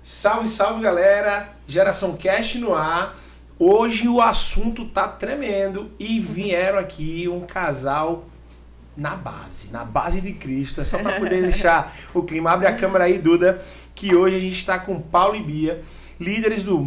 Salve, salve galera, Geração Cast no ar. Hoje o assunto tá tremendo e vieram aqui um casal na base de Cristo. É só para poder deixar o clima. Abre a câmera aí, Duda, que hoje a gente está com Paulo e Bia, líderes do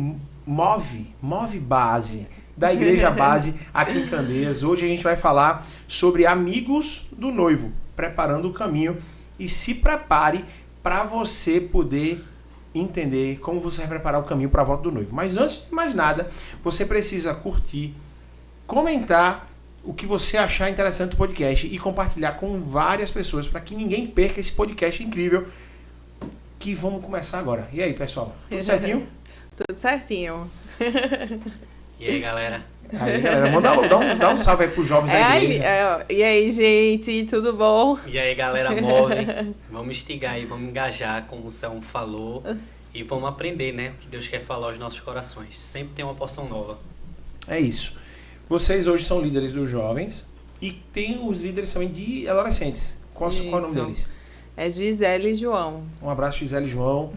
Move Base, da Igreja Base aqui em Candeias. Hoje a gente vai falar sobre amigos do noivo, preparando o caminho, e se prepare para você poder entender como você vai preparar o caminho para a volta do noivo. Mas antes de mais nada, você precisa curtir, comentar o que você achar interessante do podcast e compartilhar com várias pessoas para que ninguém perca esse podcast incrível que vamos começar agora. E aí, pessoal? Tudo certinho? Tudo certinho. E aí, galera? Aí, galera, dá um salve aí pros jovens da igreja. E aí, gente, tudo bom? E aí, galera, move. Vamos instigar aí, vamos engajar, como o Selmo falou. E vamos aprender, né? O que Deus quer falar aos nossos corações. Sempre tem uma porção nova. É isso. Vocês hoje são líderes dos jovens e tem os líderes também de adolescentes. Qual é o nome deles? É Gisele e João. Um abraço, Gisele e João.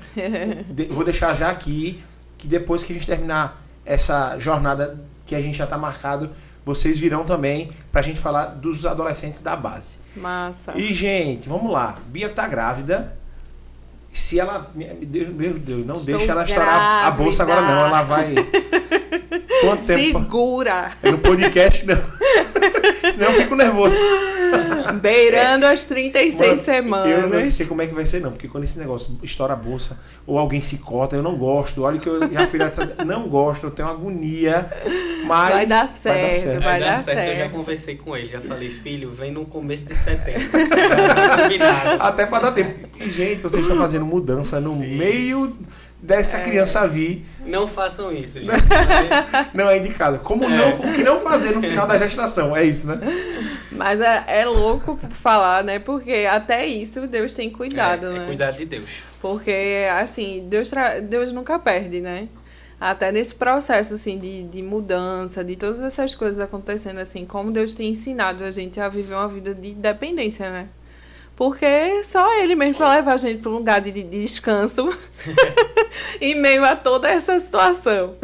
Vou deixar já aqui que depois que a gente terminar essa jornada que a gente já está marcado, vocês virão também pra gente falar dos adolescentes da base. Massa. E, gente, vamos lá. Bia tá grávida. Se ela... Meu Deus, não deixa ela estourar a bolsa agora não. Ela vai... Quanto tempo? Segura. É no podcast, não. Senão eu fico nervoso. Beirando as 36 semanas. Eu não sei como é que vai ser, não. Porque quando esse negócio estoura a bolsa ou alguém se corta, eu não gosto. Olha que eu já fui lá dessa... Não gosto, eu tenho agonia. Mas vai dar certo. Vai dar certo. Eu já conversei com ele. Já falei, filho, vem no começo de setembro. Até pra dar tempo. E, gente, vocês estão fazendo mudança no meio dessa criança vir. Não façam isso, gente. Não é indicado. O que não fazer no final da gestação, é isso, né? Mas é louco falar, né? Porque até isso Deus tem cuidado, né? É cuidado de Deus. Porque, assim, Deus nunca perde, né? Até nesse processo, assim, de mudança, de todas essas coisas acontecendo, assim, como Deus tem ensinado a gente a viver uma vida de dependência, né? Porque só Ele mesmo para levar a gente para um lugar de descanso em meio a toda essa situação.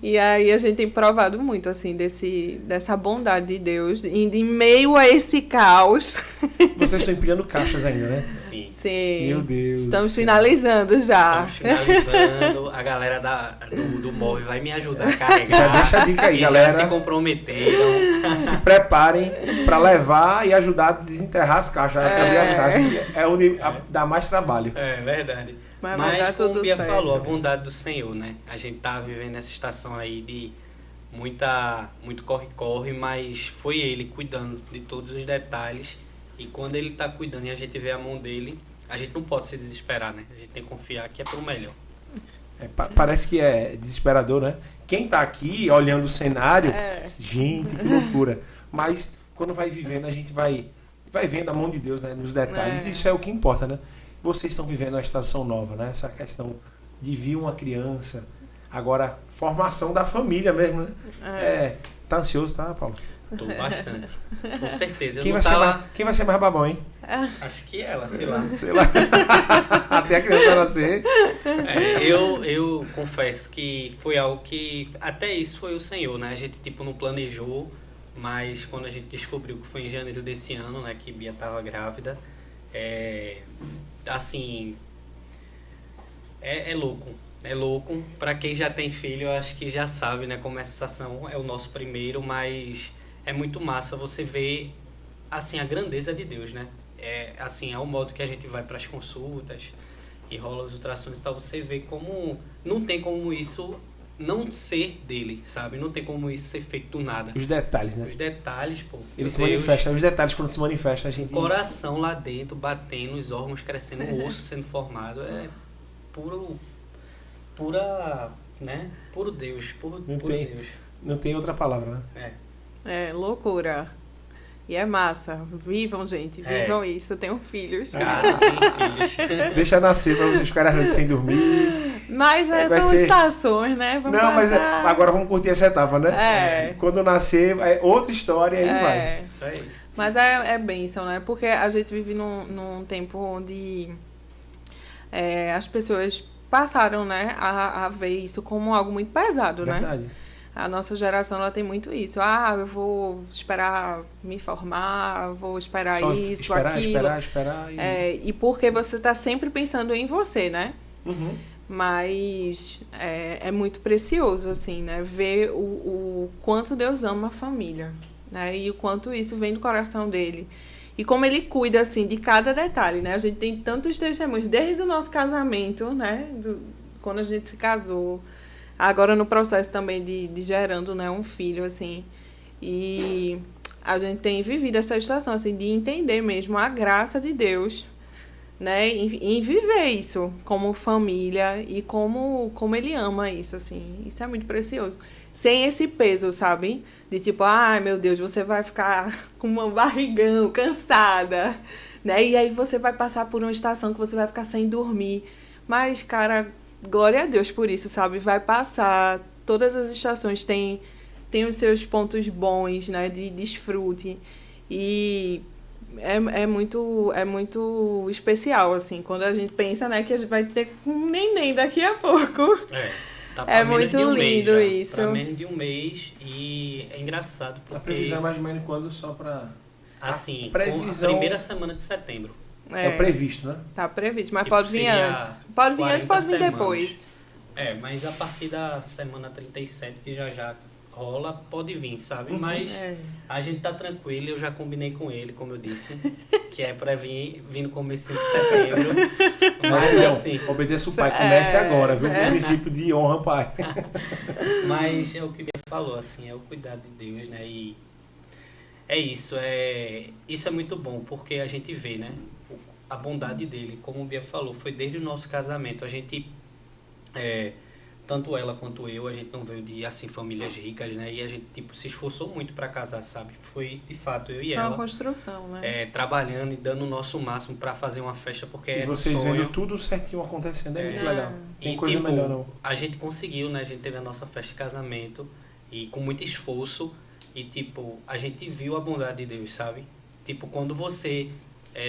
E aí a gente tem provado muito, assim, dessa bondade de Deus, em meio a esse caos. Vocês estão empilhando caixas ainda, né? Sim. Sim. Meu Deus. Estamos finalizando já. Estamos finalizando. A galera do Move vai me ajudar a carregar. Já deixa a dica aí, galera. Já se comprometeram. Se preparem para levar e ajudar a desenterrar as caixas, a abrir as caixas. É onde dá mais trabalho. É verdade. Mas como o Bia falou, a bondade do Senhor, né? A gente tá vivendo essa estação aí de muito corre-corre, mas foi Ele cuidando de todos os detalhes. E quando Ele tá cuidando e a gente vê a mão dele, a gente não pode se desesperar, né? A gente tem que confiar que é pro melhor. Parece que é desesperador, né? Quem tá aqui olhando o cenário, gente, que loucura. Mas quando vai vivendo, a gente vai vendo a mão de Deus, né, nos detalhes. Isso é o que importa, né? Vocês estão vivendo uma estação nova, né? Essa questão de vir uma criança. Agora, formação da família mesmo, né? Tá ansioso, tá, Paulo? Tô bastante. Com certeza. Quem vai ser mais babão, hein? Acho que ela, sei lá. Até a criança nascer. Eu confesso que foi algo que... Até isso foi o Senhor, né? A gente, não planejou, mas quando a gente descobriu que foi em janeiro desse ano, né? Que Bia tava grávida, assim, é louco. É louco. Para quem já tem filho, eu acho que já sabe, né, como essa sensação é o nosso primeiro, mas é muito massa você ver, assim, a grandeza de Deus, né? É o modo que a gente vai para as consultas e rola as ultrassons e tal, você vê como não tem como isso não ser dele, sabe? Não tem como isso ser feito do nada. Os detalhes, né? Os detalres, pô. Ele se manifesta, os detalhes quando se manifesta, a gente... O coração lá dentro, batendo, os órgãos crescendo, o osso sendo formado, pura, né? Puro Deus, puro Deus. Não tem outra palavra, né? É loucura. E é massa. Vivam, gente. Vivam isso. Eu tenho filhos. Tem filhos. Deixa nascer pra vocês ficarem a noite sem dormir. Mas são estações, né? Mas agora vamos curtir essa etapa, né? Quando nascer, é outra história, aí vai. Isso aí. Mas é bênção, né? Porque a gente vive num tempo onde as pessoas passaram, né, a ver isso como algo muito pesado, né? Verdade. A nossa geração, ela tem muito isso. Ah, eu vou esperar me formar, vou esperar Só isso, esperar, aquilo. esperar. E porque você está sempre pensando em você, né? Uhum. Mas é muito precioso, assim, né? Ver o quanto Deus ama a família, né? E o quanto isso vem do coração dele. E como ele cuida, assim, de cada detalhe, né? A gente tem tantos testemunhos, desde o nosso casamento, né? Quando a gente se casou, agora no processo também de gerando, né, um filho, assim. E a gente tem vivido essa situação, assim, de entender mesmo a graça de Deus, né, em viver isso como família e como ele ama isso, assim. Isso é muito precioso. Sem esse peso, sabe? De tipo, ai, meu Deus, você vai ficar com uma barrigão, cansada, né? E aí você vai passar por uma estação que você vai ficar sem dormir. Mas, cara, glória a Deus por isso, sabe? Vai passar. Todas as estações têm os seus pontos bons, né? De desfrute. E é muito especial, assim, quando a gente pensa, né, que a gente vai ter um neném daqui a pouco. Tá pra menos muito de um mês lindo já, isso. Pra menos de um mês, e é engraçado porque... A previsão é mais ou menos quando, só pra... Assim, previsão... a primeira semana de setembro. É o previsto, né? Tá previsto, mas Tipo, pode vir seria antes. Pode vir antes, 40 pode vir semanas. depois. Mas a partir da semana 37, que já rola, pode vir, sabe? Uhum. Mas a gente tá tranquilo, eu já combinei com ele, como eu disse, que é pra vir no começo de setembro. Mas Filhão, assim, obedeça o pai, comece agora, viu? O princípio de honra, pai. mas é o que o Bia falou, assim, é o cuidado de Deus, né? E é isso, isso é muito bom, porque a gente vê, né? A bondade dele, como o Bia falou, foi desde o nosso casamento. A gente, tanto ela quanto eu, a gente não veio de, assim, famílias ricas, né? E a gente, tipo, se esforçou muito para casar, sabe? Foi, de fato, eu e É uma ela, construção, né? trabalhando e dando o nosso máximo para fazer uma festa, porque E era vocês um sonho. vendo tudo certinho acontecendo, é muito legal. Tem E, coisa tipo, melhor, não. a gente conseguiu, né? A gente teve a nossa festa de casamento e com muito esforço. E, tipo, a gente viu a bondade de Deus, sabe? Tipo, quando você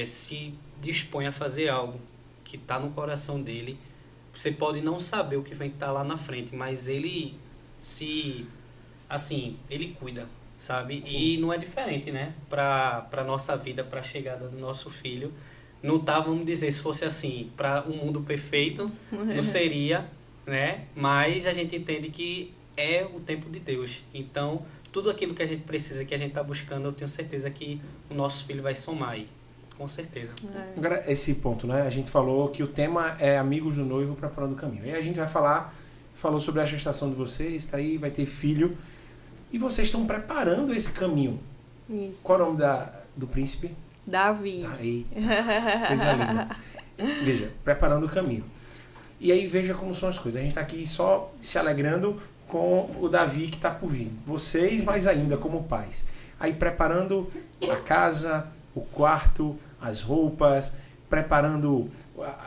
se dispõe a fazer algo que tá no coração dele, você pode não saber o que vai estar lá na frente, mas ele ele cuida, sabe? Sim. E não é diferente, né? Pra nossa vida, pra chegada do nosso filho. Não tá, vamos dizer, se fosse assim, para um mundo perfeito, não seria, né? Mas a gente entende que é o tempo de Deus. Então, tudo aquilo que a gente precisa, que a gente tá buscando, eu tenho certeza que o nosso filho vai somar aí. Com certeza. Agora, esse ponto, né? A gente falou que o tema é amigos do noivo preparando o caminho. E a gente vai falou sobre a gestação de vocês, tá aí, vai ter filho. E vocês estão preparando esse caminho. Isso. Qual é o nome do príncipe? Davi. Eita, coisa linda. Veja, preparando o caminho. E aí veja como são as coisas. A gente está aqui só se alegrando com o Davi que está por vir. Vocês mais ainda como pais. Aí preparando a casa, o quarto, as roupas, preparando...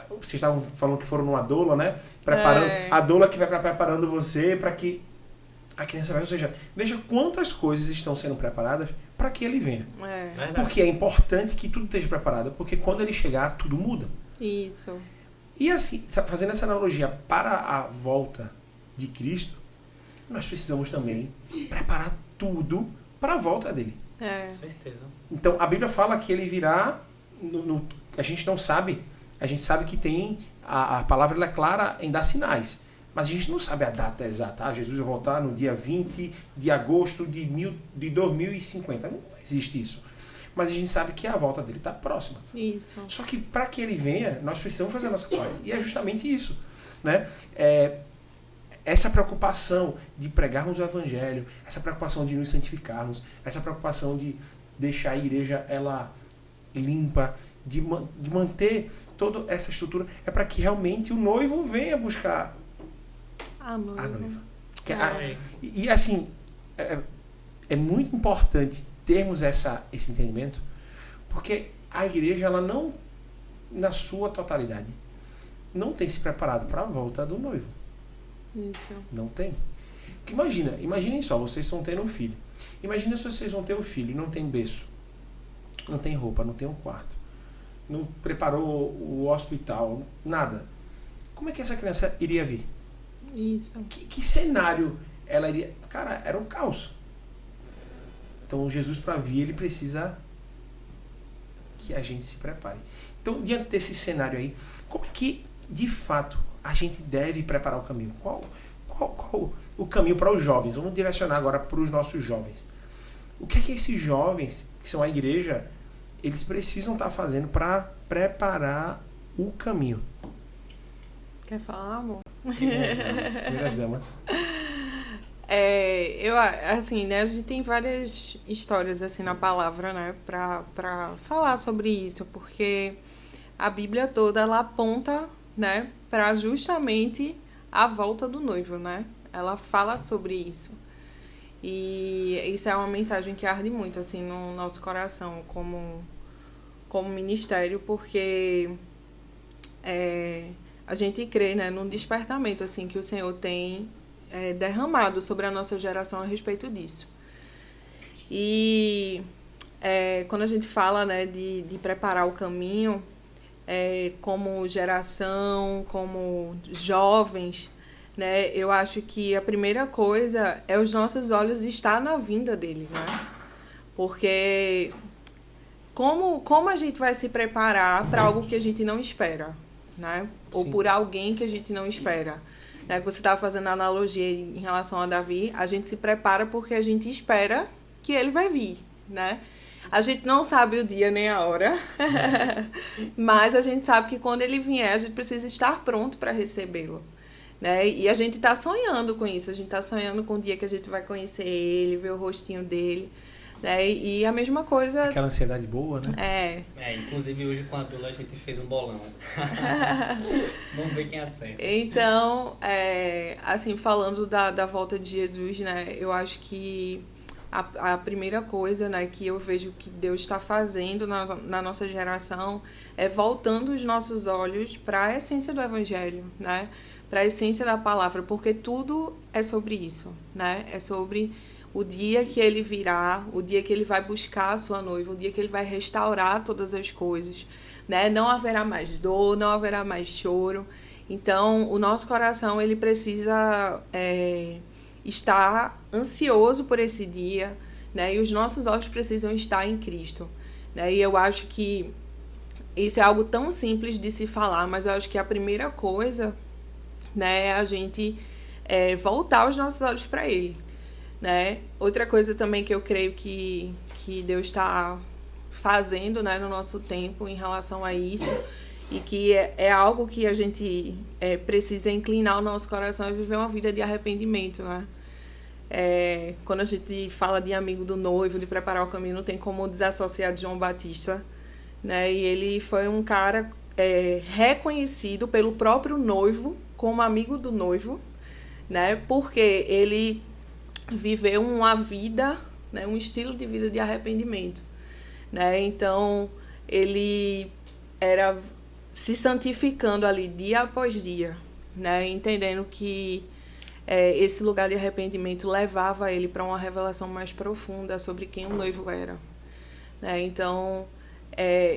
Vocês estavam falando que foram numa doula, né? Preparando a doula que vai preparando você para que a criança vai. Ou seja, veja quantas coisas estão sendo preparadas para que ele venha. Verdade. Porque é importante que tudo esteja preparado, porque quando ele chegar, tudo muda. Isso. E assim, fazendo essa analogia para a volta de Cristo, nós precisamos também preparar tudo para a volta dele. Com certeza. Então, a Bíblia fala que ele virá, a gente não sabe, a gente sabe que tem, a palavra ela é clara em dar sinais, mas a gente não sabe a data exata. Jesus vai voltar no dia 20 de agosto de 2050. Não existe isso. Mas a gente sabe que a volta dele está próxima. Isso. Só que para que ele venha, nós precisamos fazer a nossa parte. E é justamente isso, né? Essa preocupação de pregarmos o evangelho, essa preocupação de nos santificarmos, essa preocupação de deixar a igreja ela limpa, de manter toda essa estrutura, é para que realmente o noivo venha buscar a noiva. E assim, é muito importante termos esse entendimento, porque a igreja, ela não, na sua totalidade, não tem se preparado para a volta do noivo. Isso. Não tem. Porque imaginem só, vocês estão tendo um filho. Imagina se vocês vão ter um filho e não tem berço, não tem roupa, não tem um quarto, não preparou o hospital, nada. como é que essa criança iria vir? Isso. Que cenário ela iria... Cara, era um caos. Então, Jesus, para vir, ele precisa que a gente se prepare. Então, diante desse cenário aí, como é que, de fato, a gente deve preparar o caminho? Qual o caminho para os jovens? Vamos direcionar agora para os nossos jovens. O que é que esses jovens, que são a igreja, eles precisam estar fazendo para preparar o caminho? Quer falar, amor? Primeiras damas. Assim, né, a gente tem várias histórias, assim, na palavra, né, pra falar sobre isso, porque a Bíblia toda, ela aponta, né, pra justamente a volta do noivo, né? Ela fala sobre isso. E isso é uma mensagem que arde muito, assim, no nosso coração, como ministério, porque a gente crê, né, num despertamento, assim, que o Senhor tem derramado sobre a nossa geração a respeito disso. E quando a gente fala, né, de preparar o caminho, como geração, como jovens, né, eu acho que a primeira coisa é os nossos olhos estar na vinda dele, né? Porque como a gente vai se preparar para algo que a gente não espera, né? Ou Sim. por alguém que a gente não espera. Né? Você estava fazendo a analogia em relação a Davi, a gente se prepara porque a gente espera que ele vai vir, né? A gente não sabe o dia nem a hora, mas a gente sabe que quando ele vier, a gente precisa estar pronto para recebê-lo. Né? E a gente está sonhando com isso, a gente está sonhando com o dia que a gente vai conhecer ele, ver o rostinho dele. Né? E a mesma coisa... Aquela ansiedade boa, né? Inclusive hoje com a Dula a gente fez um bolão. Vamos ver quem acerta. Então, assim, falando da volta de Jesus, né? Eu acho que a primeira coisa, né, que eu vejo que Deus está fazendo na nossa geração é voltando os nossos olhos para a essência do Evangelho, né? Para a essência da palavra, porque tudo é sobre isso, né? É sobre o dia que ele virá, o dia que ele vai buscar a sua noiva, o dia que ele vai restaurar todas as coisas, né? Não haverá mais dor, não haverá mais choro. Então, o nosso coração, ele precisa estar ansioso por esse dia, né? E os nossos olhos precisam estar em Cristo, né? E eu acho que isso é algo tão simples de se falar, mas eu acho que a primeira coisa, né, é a gente voltar os nossos olhos para Ele, né? Outra coisa também que eu creio que Deus está fazendo, né, no nosso tempo em relação a isso, e que é algo que a gente precisa inclinar o nosso coração e viver uma vida de arrependimento, né? Quando a gente fala de amigo do noivo, de preparar o caminho, não tem como desassociar de João Batista, né? E ele foi um cara reconhecido pelo próprio noivo como amigo do noivo, né? Porque ele viveu uma vida, né? Um estilo de vida de arrependimento, né? Então, ele era se santificando ali dia após dia, né? Entendendo que esse lugar de arrependimento levava ele para uma revelação mais profunda sobre quem o noivo era, né? Então,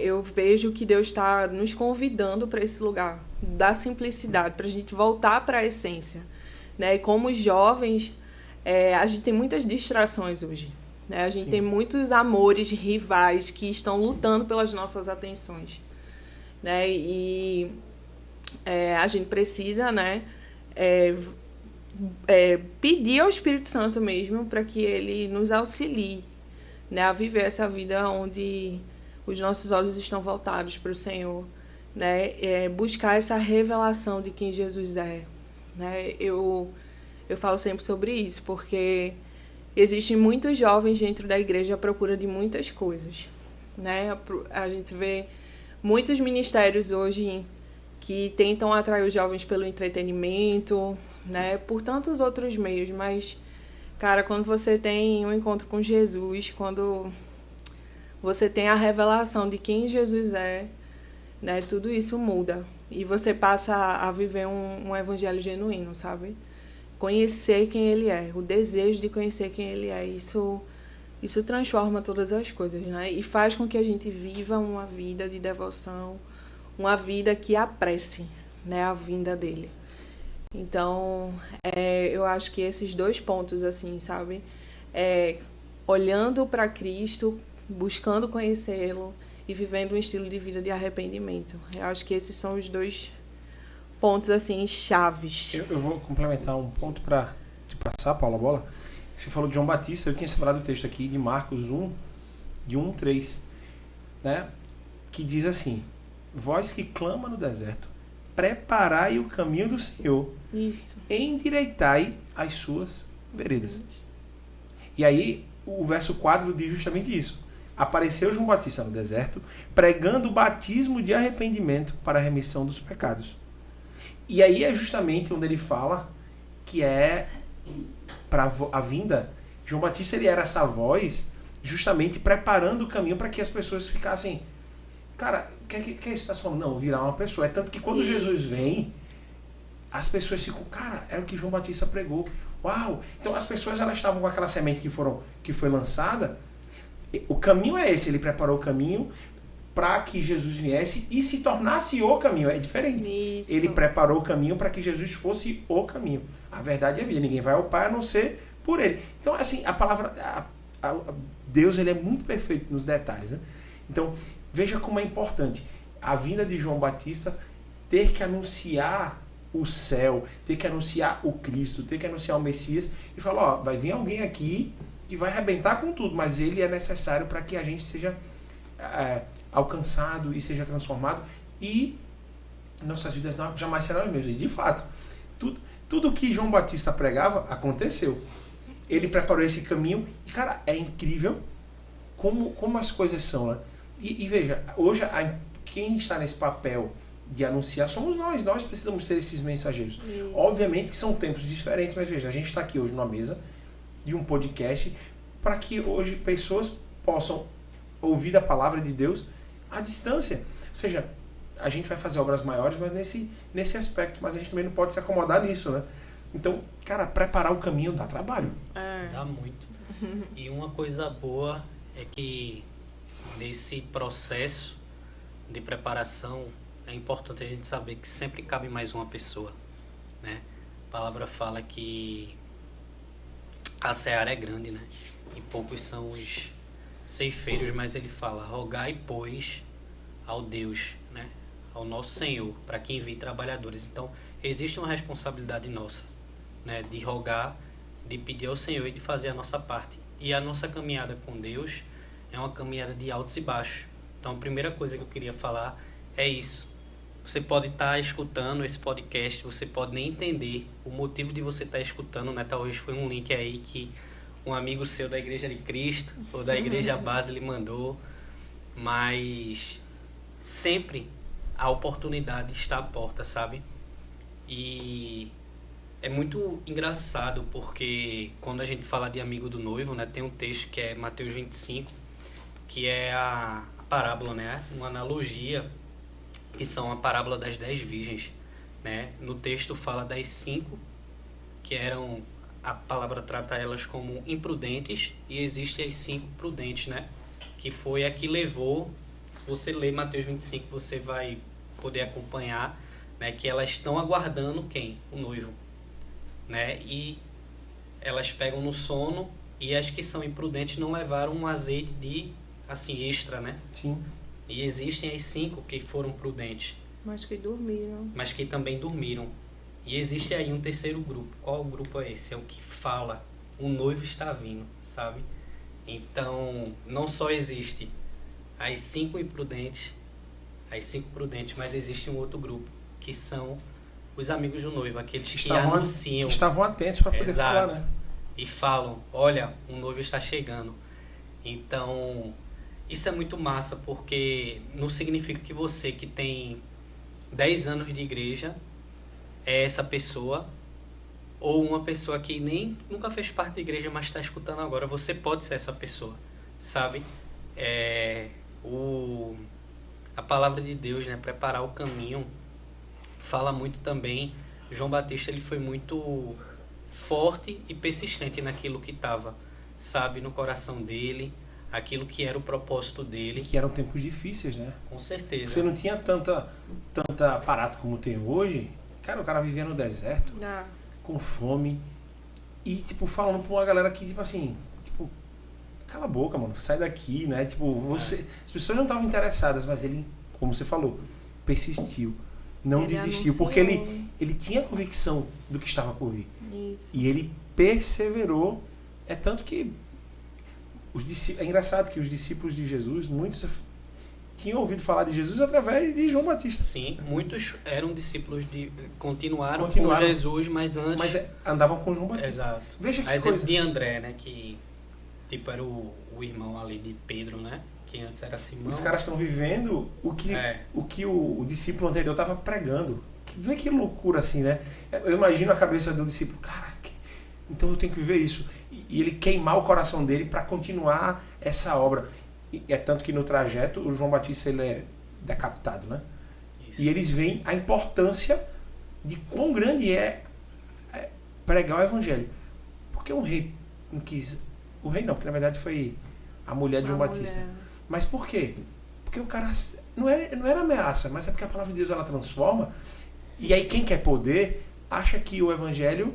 eu vejo que Deus está nos convidando para esse lugar da simplicidade, para a gente voltar para a essência, né? E como jovens, a gente tem muitas distrações hoje, né? A gente tem muitos amores rivais que estão lutando pelas nossas atenções, né? E a gente precisa, né, pedir ao Espírito Santo mesmo para que ele nos auxilie, né, a viver essa vida onde os nossos olhos estão voltados para o Senhor, né? Buscar essa revelação de quem Jesus é, né? Eu falo sempre sobre isso, porque existem muitos jovens dentro da igreja à procura de muitas coisas, né? A gente vê muitos ministérios hoje que tentam atrair os jovens pelo entretenimento, né? Por tantos outros meios, mas, cara, quando você tem um encontro com Jesus, quando você tem a revelação de quem Jesus é, né? Tudo isso muda. E você passa a viver um evangelho genuíno, sabe? Conhecer quem ele é, o desejo de conhecer quem ele é. Isso transforma todas as coisas, né? E faz com que a gente viva uma vida de devoção, uma vida que apresse, né, a vinda dele. Então, eu acho que esses 2 pontos, assim, sabe? Olhando para Cristo, buscando conhecê-lo e vivendo um estilo de vida de arrependimento. Eu acho que esses são os 2 pontos, assim, chaves. Eu vou complementar um ponto para te passar, Paula, a bola. Você falou de João Batista, eu tinha separado o texto aqui de Marcos 1, de 1, 3, né? Que diz assim: vós que clama no deserto, preparai o caminho do Senhor, Isso. endireitai as suas veredas. E aí, o verso 4 diz justamente isso. Apareceu João Batista no deserto, pregando o batismo de arrependimento para a remissão dos pecados. E aí é justamente onde ele fala que é para a vinda. João Batista, ele era essa voz justamente preparando o caminho para que as pessoas ficassem... Cara, o que é isso que está falando? Não, virar uma pessoa. É tanto que quando Jesus vem, as pessoas ficam... Cara, era o que João Batista pregou. Uau! Então as pessoas, elas estavam com aquela semente que foi lançada. O caminho é esse. Ele preparou o caminho para que Jesus viesse e se tornasse o caminho. É diferente. Isso. Ele preparou o caminho para que Jesus fosse o caminho. A verdade é a vida. Ninguém vai ao Pai a não ser por ele. Então, assim, a palavra... Deus, ele é muito perfeito nos detalhes, né? Então, veja como é importante a vinda de João Batista ter que anunciar o céu, ter que anunciar o Cristo, ter que anunciar o Messias e falar, ó, vai vir alguém aqui que vai arrebentar com tudo, mas ele é necessário para que a gente seja alcançado e seja transformado e nossas vidas jamais serão as mesmas. E, de fato, tudo que João Batista pregava aconteceu. Ele preparou esse caminho e, cara, é incrível como as coisas são, né? E veja, hoje quem está nesse papel de anunciar somos nós. Nós precisamos ser esses mensageiros. Isso. Obviamente que são tempos diferentes, mas veja, a gente está aqui hoje numa mesa de um podcast para que hoje pessoas possam ouvir a palavra de Deus à distância. Ou seja, a gente vai fazer obras maiores, mas nesse aspecto. Mas a gente também não pode se acomodar nisso, né? Então, cara, preparar o caminho dá trabalho. Dá muito. E uma coisa boa é que nesse processo de preparação é importante a gente saber que sempre cabe mais uma pessoa, né? A palavra fala que a seara é grande, né? E poucos são os ceifeiros, mas ele fala: rogai, pois, ao Deus, né? Ao nosso Senhor, para que envie trabalhadores. Então, existe uma responsabilidade nossa, né? De rogar, de pedir ao Senhor e de fazer a nossa parte. E a nossa caminhada com Deus é uma caminhada de altos e baixos. Então, a primeira coisa que eu queria falar é isso. Você pode estar escutando esse podcast, você pode nem entender o motivo de você estar escutando, né? Talvez foi um link aí que um amigo seu da Igreja de Cristo ou da Igreja Base lhe mandou, mas sempre a oportunidade está à porta, sabe? E é muito engraçado porque quando a gente fala de amigo do noivo, né, tem um texto que é Mateus 25, que é a parábola, né, uma analogia, que são a parábola das 10 virgens, né? No texto fala das 5 que eram, a palavra trata elas como imprudentes, e existem as 5 prudentes, né? Que foi a que levou, se você ler Mateus 25, você vai poder acompanhar, né, que elas estão aguardando quem? O noivo, né? E elas pegam no sono, e as que são imprudentes não levaram um azeite de, assim, extra, né? Sim. E existem as 5 que foram prudentes, Mas que dormiram. mas que também dormiram. E existe aí um terceiro grupo. Qual grupo é esse? É o que fala: o noivo está vindo, sabe? Então, não só existe as 5 imprudentes, mas existe um outro grupo, que são os amigos do noivo, aqueles que anunciam. Que estavam atentos para poder falar, né? E falam: olha, o noivo está chegando. Então, isso é muito massa, porque não significa que você que tem 10 anos de igreja é essa pessoa, ou uma pessoa que nem nunca fez parte da igreja, mas está escutando agora. Você pode ser essa pessoa, sabe? A palavra de Deus, né, preparar o caminho, fala muito também. João Batista, ele foi muito forte e persistente naquilo que estava, sabe, no coração dele. aquilo que era o propósito E dele, que eram tempos difíceis, né? com certeza. Você não tinha tanta aparato como tem hoje. Cara, o cara vivia no deserto, Ah, com fome. E, tipo, falando pra uma galera que, tipo assim, tipo, cala a boca, mano, sai daqui, né? Tipo, você. As pessoas não estavam interessadas, mas ele, como você falou, persistiu. Não Ele desistiu, porque anunciou. ele tinha convicção do que estava por vir. isso. E ele perseverou. É tanto que é engraçado que os discípulos de Jesus, muitos tinham ouvido falar de Jesus através de João Batista. Sim, muitos eram discípulos continuaram com Continuaram. Jesus, mas antes... Mas andavam com João Batista. Exato. Veja que A exemplo coisa. de André, né, que tipo era o irmão ali de Pedro, né, que antes era Simão. Os caras estão vivendo o que o discípulo anterior estava pregando. Vê que loucura assim, né? Eu imagino a cabeça do discípulo, cara, então eu tenho que viver isso. E ele queimar o coração dele para continuar essa obra. E é tanto que no trajeto o João Batista ele é decapitado, né? Isso. E eles veem a importância de quão grande é pregar o evangelho. Porque um rei não quis... O rei não, porque na verdade foi a mulher de João A Batista. mulher. Mas por quê? Porque o cara... Não era ameaça, mas é porque a palavra de Deus ela transforma. E aí quem quer poder acha que o evangelho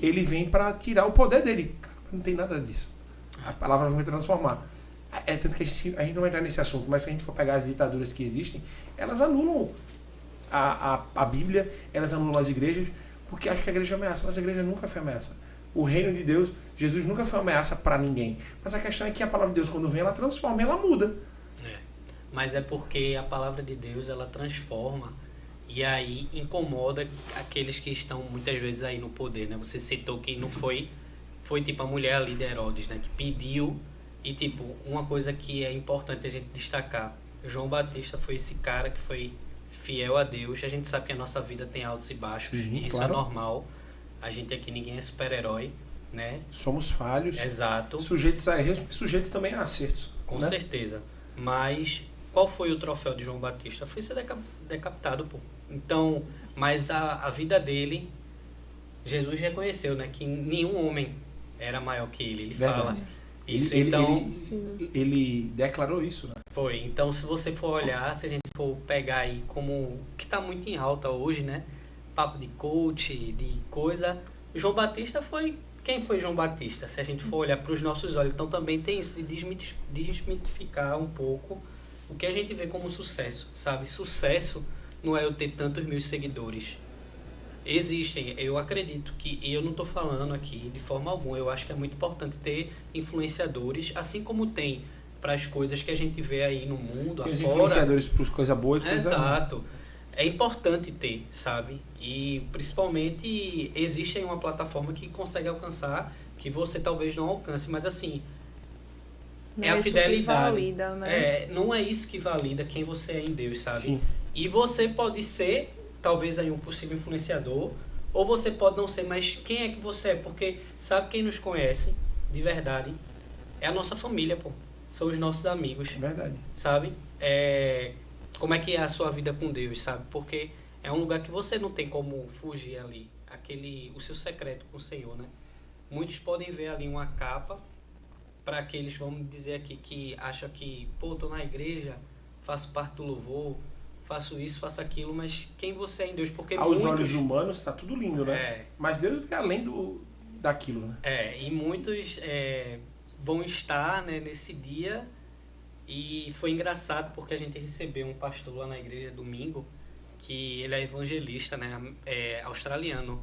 ele vem para tirar o poder dele. Cara, não tem nada disso. A palavra vai transformar. É tanto que a gente não vai entrar nesse assunto, mas se a gente for pegar as ditaduras que existem, elas anulam a Bíblia, elas anulam as igrejas, porque acham que a igreja é ameaça, mas a igreja nunca foi ameaça. O reino de Deus, Jesus nunca foi ameaça para ninguém. Mas a questão é que a palavra de Deus, quando vem, ela transforma, ela muda. Mas é porque a palavra de Deus, ela transforma e aí incomoda aqueles que estão muitas vezes aí no poder, né? Você citou que não foi tipo a mulher ali de Herodes, né? Que pediu e tipo, uma coisa que é importante a gente destacar, João Batista foi esse cara que foi fiel a Deus. A gente sabe que a nossa vida tem altos e baixos, Sim, e isso claro. é normal. A gente aqui, ninguém é super-herói, né? Somos falhos, Exato. sujeitos a erros, sujeitos também a acertos. Com né? certeza. Mas qual foi o troféu de João Batista? Foi ser decapitado, pô. Então, mas a vida dele, Jesus reconheceu, né? Que nenhum homem era maior que ele. Ele Verdade. fala isso. Ele- Então, Ele declarou isso, né? foi. Então, se você for olhar, se a gente for pegar aí como... que tá muito em alta hoje, né? Papo de coach, de coisa... João Batista foi... Quem foi João Batista? Se a gente for olhar para os nossos olhos. Então, também tem isso de desmitificar um pouco o que a gente vê como sucesso, sabe? Sucesso não é eu ter tantos mil seguidores. Existem, eu acredito que, e eu não estou falando aqui de forma alguma, eu acho que é muito importante ter influenciadores, assim como tem para as coisas que a gente vê aí no mundo, Tem os afora. influenciadores para coisa boa e coisa ruim. Exato. É importante ter, sabe? E principalmente existe aí uma plataforma que consegue alcançar, que você talvez não alcance, mas assim, Não é a isso que fidelidade. valida, né? Não é isso que valida quem você é em Deus, sabe? Sim. E você pode ser, talvez aí um possível influenciador, ou você pode não ser, mas quem é que você é? Porque sabe quem nos conhece, de verdade, é a nossa família, pô. São os nossos amigos, Verdade. sabe? Como é que é a sua vida com Deus, sabe? Porque é um lugar que você não tem como fugir ali, o seu secreto com o Senhor, né? Muitos podem ver ali uma capa, para aqueles, vamos dizer aqui, que acham que, pô, tô na igreja, faço parte do louvor, faço isso, faço aquilo, mas quem você é em Deus? Porque Aos muitos, olhos humanos tá tudo lindo, né? Mas Deus vê além daquilo, né? e muitos vão estar, né, nesse dia, e foi engraçado porque a gente recebeu um pastor lá na igreja domingo, que ele é evangelista, né, australiano.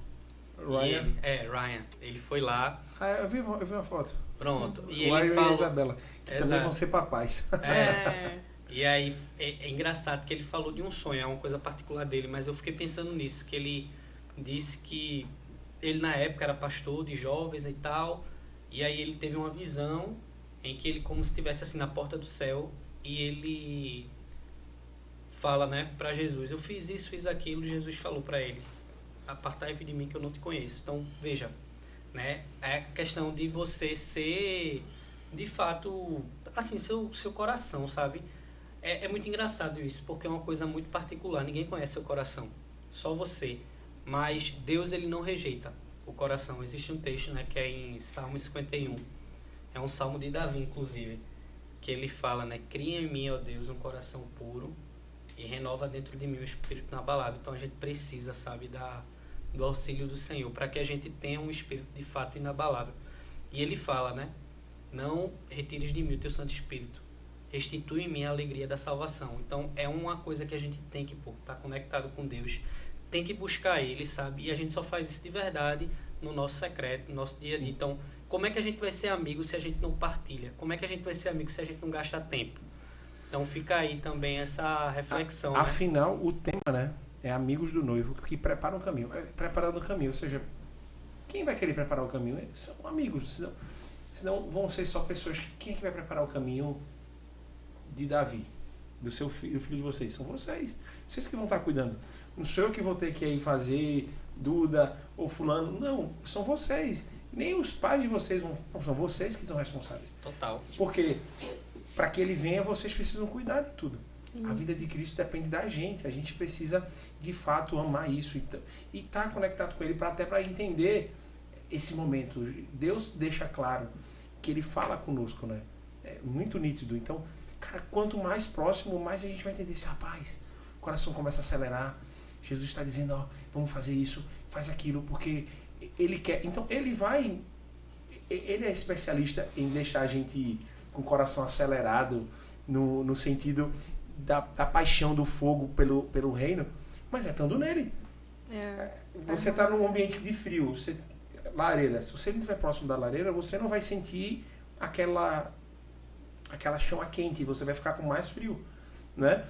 Ryan. Ryan. Ele foi lá, Eu vi uma foto. pronto, e Ryan ele e falou... Isabela, que também Exato. vão ser papais. E aí é engraçado que ele falou de um sonho, é uma coisa particular dele, mas eu fiquei pensando nisso, que ele disse que ele na época era pastor de jovens e tal, e aí ele teve uma visão em que ele como se estivesse assim na porta do céu, e ele fala, né, para Jesus, eu fiz isso, fiz aquilo, e Jesus falou para ele, apartai-vos de mim que eu não te conheço. Então, veja, né, é a questão de você ser, de fato, assim, seu coração, sabe? É muito engraçado isso, porque é uma coisa muito particular. Ninguém conhece seu coração, só você. Mas Deus, ele não rejeita o coração. Existe um texto, né, que é em Salmo 51. É um salmo de Davi, inclusive. que ele fala, né? Cria em mim, ó Deus, um coração puro e renova dentro de mim o espírito inabalável. Então a gente precisa, sabe, do auxílio do Senhor para que a gente tenha um espírito de fato inabalável. E ele fala, né? Não retires de mim o teu Santo Espírito. Restitui em mim a alegria da salvação. Então é uma coisa que a gente tem que estar conectado com Deus, tem que buscar Ele, sabe? E a gente só faz isso de verdade no nosso secreto, no nosso dia a dia. Então, como é que a gente vai ser amigo se a gente não partilha? Como é que a gente vai ser amigo se a gente não gasta tempo? Então fica aí também essa reflexão, né? Afinal, o tema, né, é amigos do noivo que preparam o caminho. Preparando o caminho, ou seja, quem vai querer preparar o caminho são amigos, senão vão ser só pessoas que... Quem é que vai preparar o caminho de Davi, do seu filho, o filho de vocês? São vocês. Vocês que vão estar cuidando. Não sou eu que vou ter que ir fazer Duda ou fulano. Não, são vocês. Nem os pais de vocês vão... São vocês que são responsáveis. Total. Porque para que ele venha, vocês precisam cuidar de tudo. Isso. A vida de Cristo depende da gente. A gente precisa, de fato, amar isso e estar conectado com Ele até para entender esse momento. Deus deixa claro que Ele fala conosco, né? É muito nítido. Então, cara, quanto mais próximo, mais a gente vai entender esse rapaz. O coração começa a acelerar. Jesus está dizendo, ó, vamos fazer isso, faz aquilo, porque Ele quer. Então, Ele é especialista em deixar a gente com o coração acelerado, no sentido da paixão do fogo pelo reino, mas é estando nele. Você está num ambiente de frio, lareira. Se você não estiver próximo da lareira, você não vai sentir aquela chama quente, você vai ficar com mais frio, né?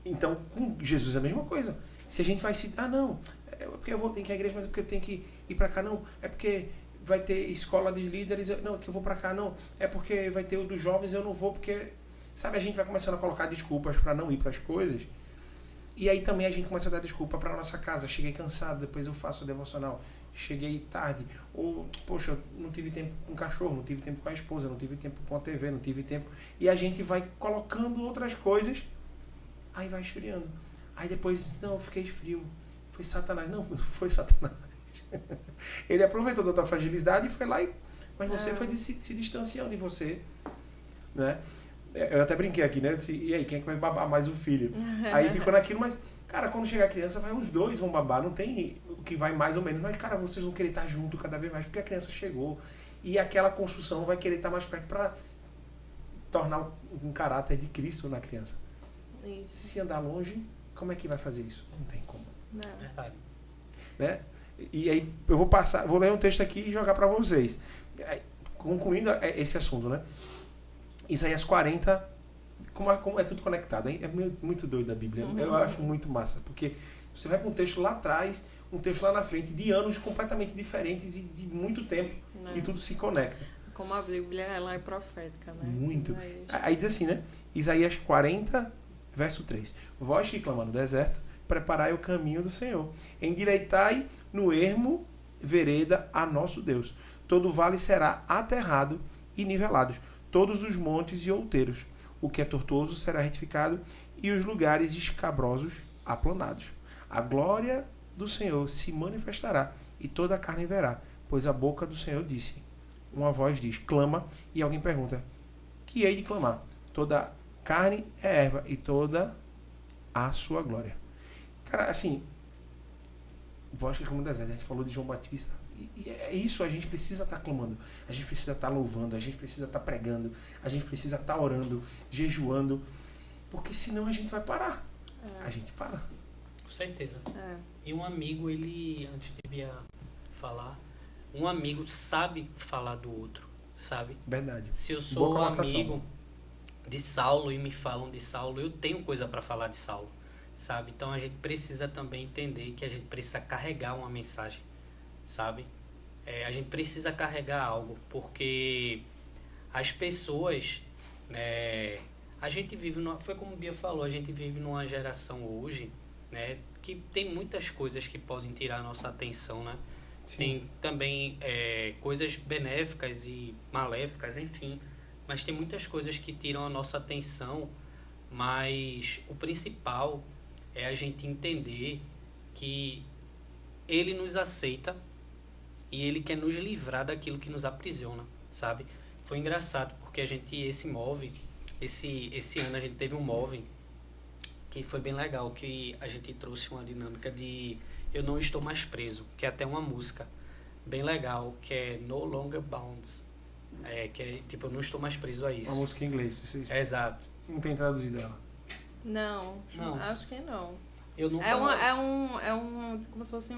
Então, com Jesus é a mesma coisa. Se a gente vai se... não, é porque eu tenho que ir à igreja, mas é porque eu tenho que ir para cá, não. É porque vai ter escola de líderes, não, é que eu vou para cá, não. É porque vai ter o dos jovens, eu não vou, porque... Sabe, a gente vai começando a colocar desculpas para não ir para as coisas. E aí também a gente começa a dar desculpa para nossa casa. Cheguei cansado, depois eu faço o devocional. Cheguei tarde. Ou, poxa, eu não tive tempo com o cachorro, não tive tempo com a esposa, não tive tempo com a TV, não tive tempo... E a gente vai colocando outras coisas, aí vai esfriando. Aí depois, não, eu fiquei frio. Foi Satanás. Não, foi Satanás. Ele aproveitou da tua fragilidade e foi lá e... Mas você foi se distanciando de você, né? Eu até brinquei aqui, né? E aí, quem é que vai babar mais o filho? Aí ficou naquilo, mas... Cara, quando chegar a criança, os dois vão babar. Não tem o que vai mais ou menos. Mas, cara, vocês vão querer estar junto cada vez mais, porque a criança chegou. E aquela construção vai querer estar mais perto para tornar um caráter de Cristo na criança. Isso. Se andar longe, como é que vai fazer isso? Não tem como. Não. Verdade. Né? E aí, eu vou ler um texto aqui e jogar para vocês. Concluindo esse assunto, né? Isaías 40, como é tudo conectado, hein? É muito doido a Bíblia. Eu acho muito massa, porque você vai para um texto lá atrás, um texto lá na frente, de anos completamente diferentes e de muito tempo, e tudo se conecta. Como a Bíblia, ela é profética, né? Muito. Aí diz assim, né? Isaías 40, verso 3. Vós que clamam no deserto, preparai o caminho do Senhor. Endireitai no ermo vereda a nosso Deus. Todo vale será aterrado e nivelado. Todos os montes e outeiros. O que é tortuoso será retificado e os lugares escabrosos aplanados. A glória do Senhor se manifestará e toda a carne verá, pois a boca do Senhor disse. Uma voz diz, clama, e alguém pergunta, que hei de clamar? Toda carne é erva e toda a sua glória. Cara, assim, voz que clama no deserto, a gente falou de João Batista, e é isso, a gente precisa estar clamando, a gente precisa estar louvando, a gente precisa estar pregando, a gente precisa estar orando, jejuando, porque senão a gente vai parar. A gente para. Com certeza. E um amigo, ele, antes de Bia falar, um amigo sabe falar do outro, sabe? Verdade. Se eu sou amigo de Saulo e me falam de Saulo, eu tenho coisa para falar de Saulo, sabe? Então a gente precisa também entender que a gente precisa carregar uma mensagem, sabe? A gente precisa carregar algo, porque as pessoas, né, a gente vive, foi como o Bia falou, a gente vive numa geração hoje, né, que tem muitas coisas que podem tirar a nossa atenção, né? Sim. Tem também coisas benéficas e maléficas, enfim, mas tem muitas coisas que tiram a nossa atenção, mas o principal é a gente entender que Ele nos aceita e Ele quer nos livrar daquilo que nos aprisiona, sabe? Foi engraçado, porque esse MOVE, esse ano a gente teve um Move que foi bem legal, que a gente trouxe uma dinâmica de Eu Não Estou Mais Preso, que é até uma música bem legal, que é No Longer Bounds. Que é tipo, eu não estou mais preso a isso. Uma música em inglês. Vocês Exato. não tem traduzido ela. Não, Não. acho que não. Eu nunca... É um, como se fosse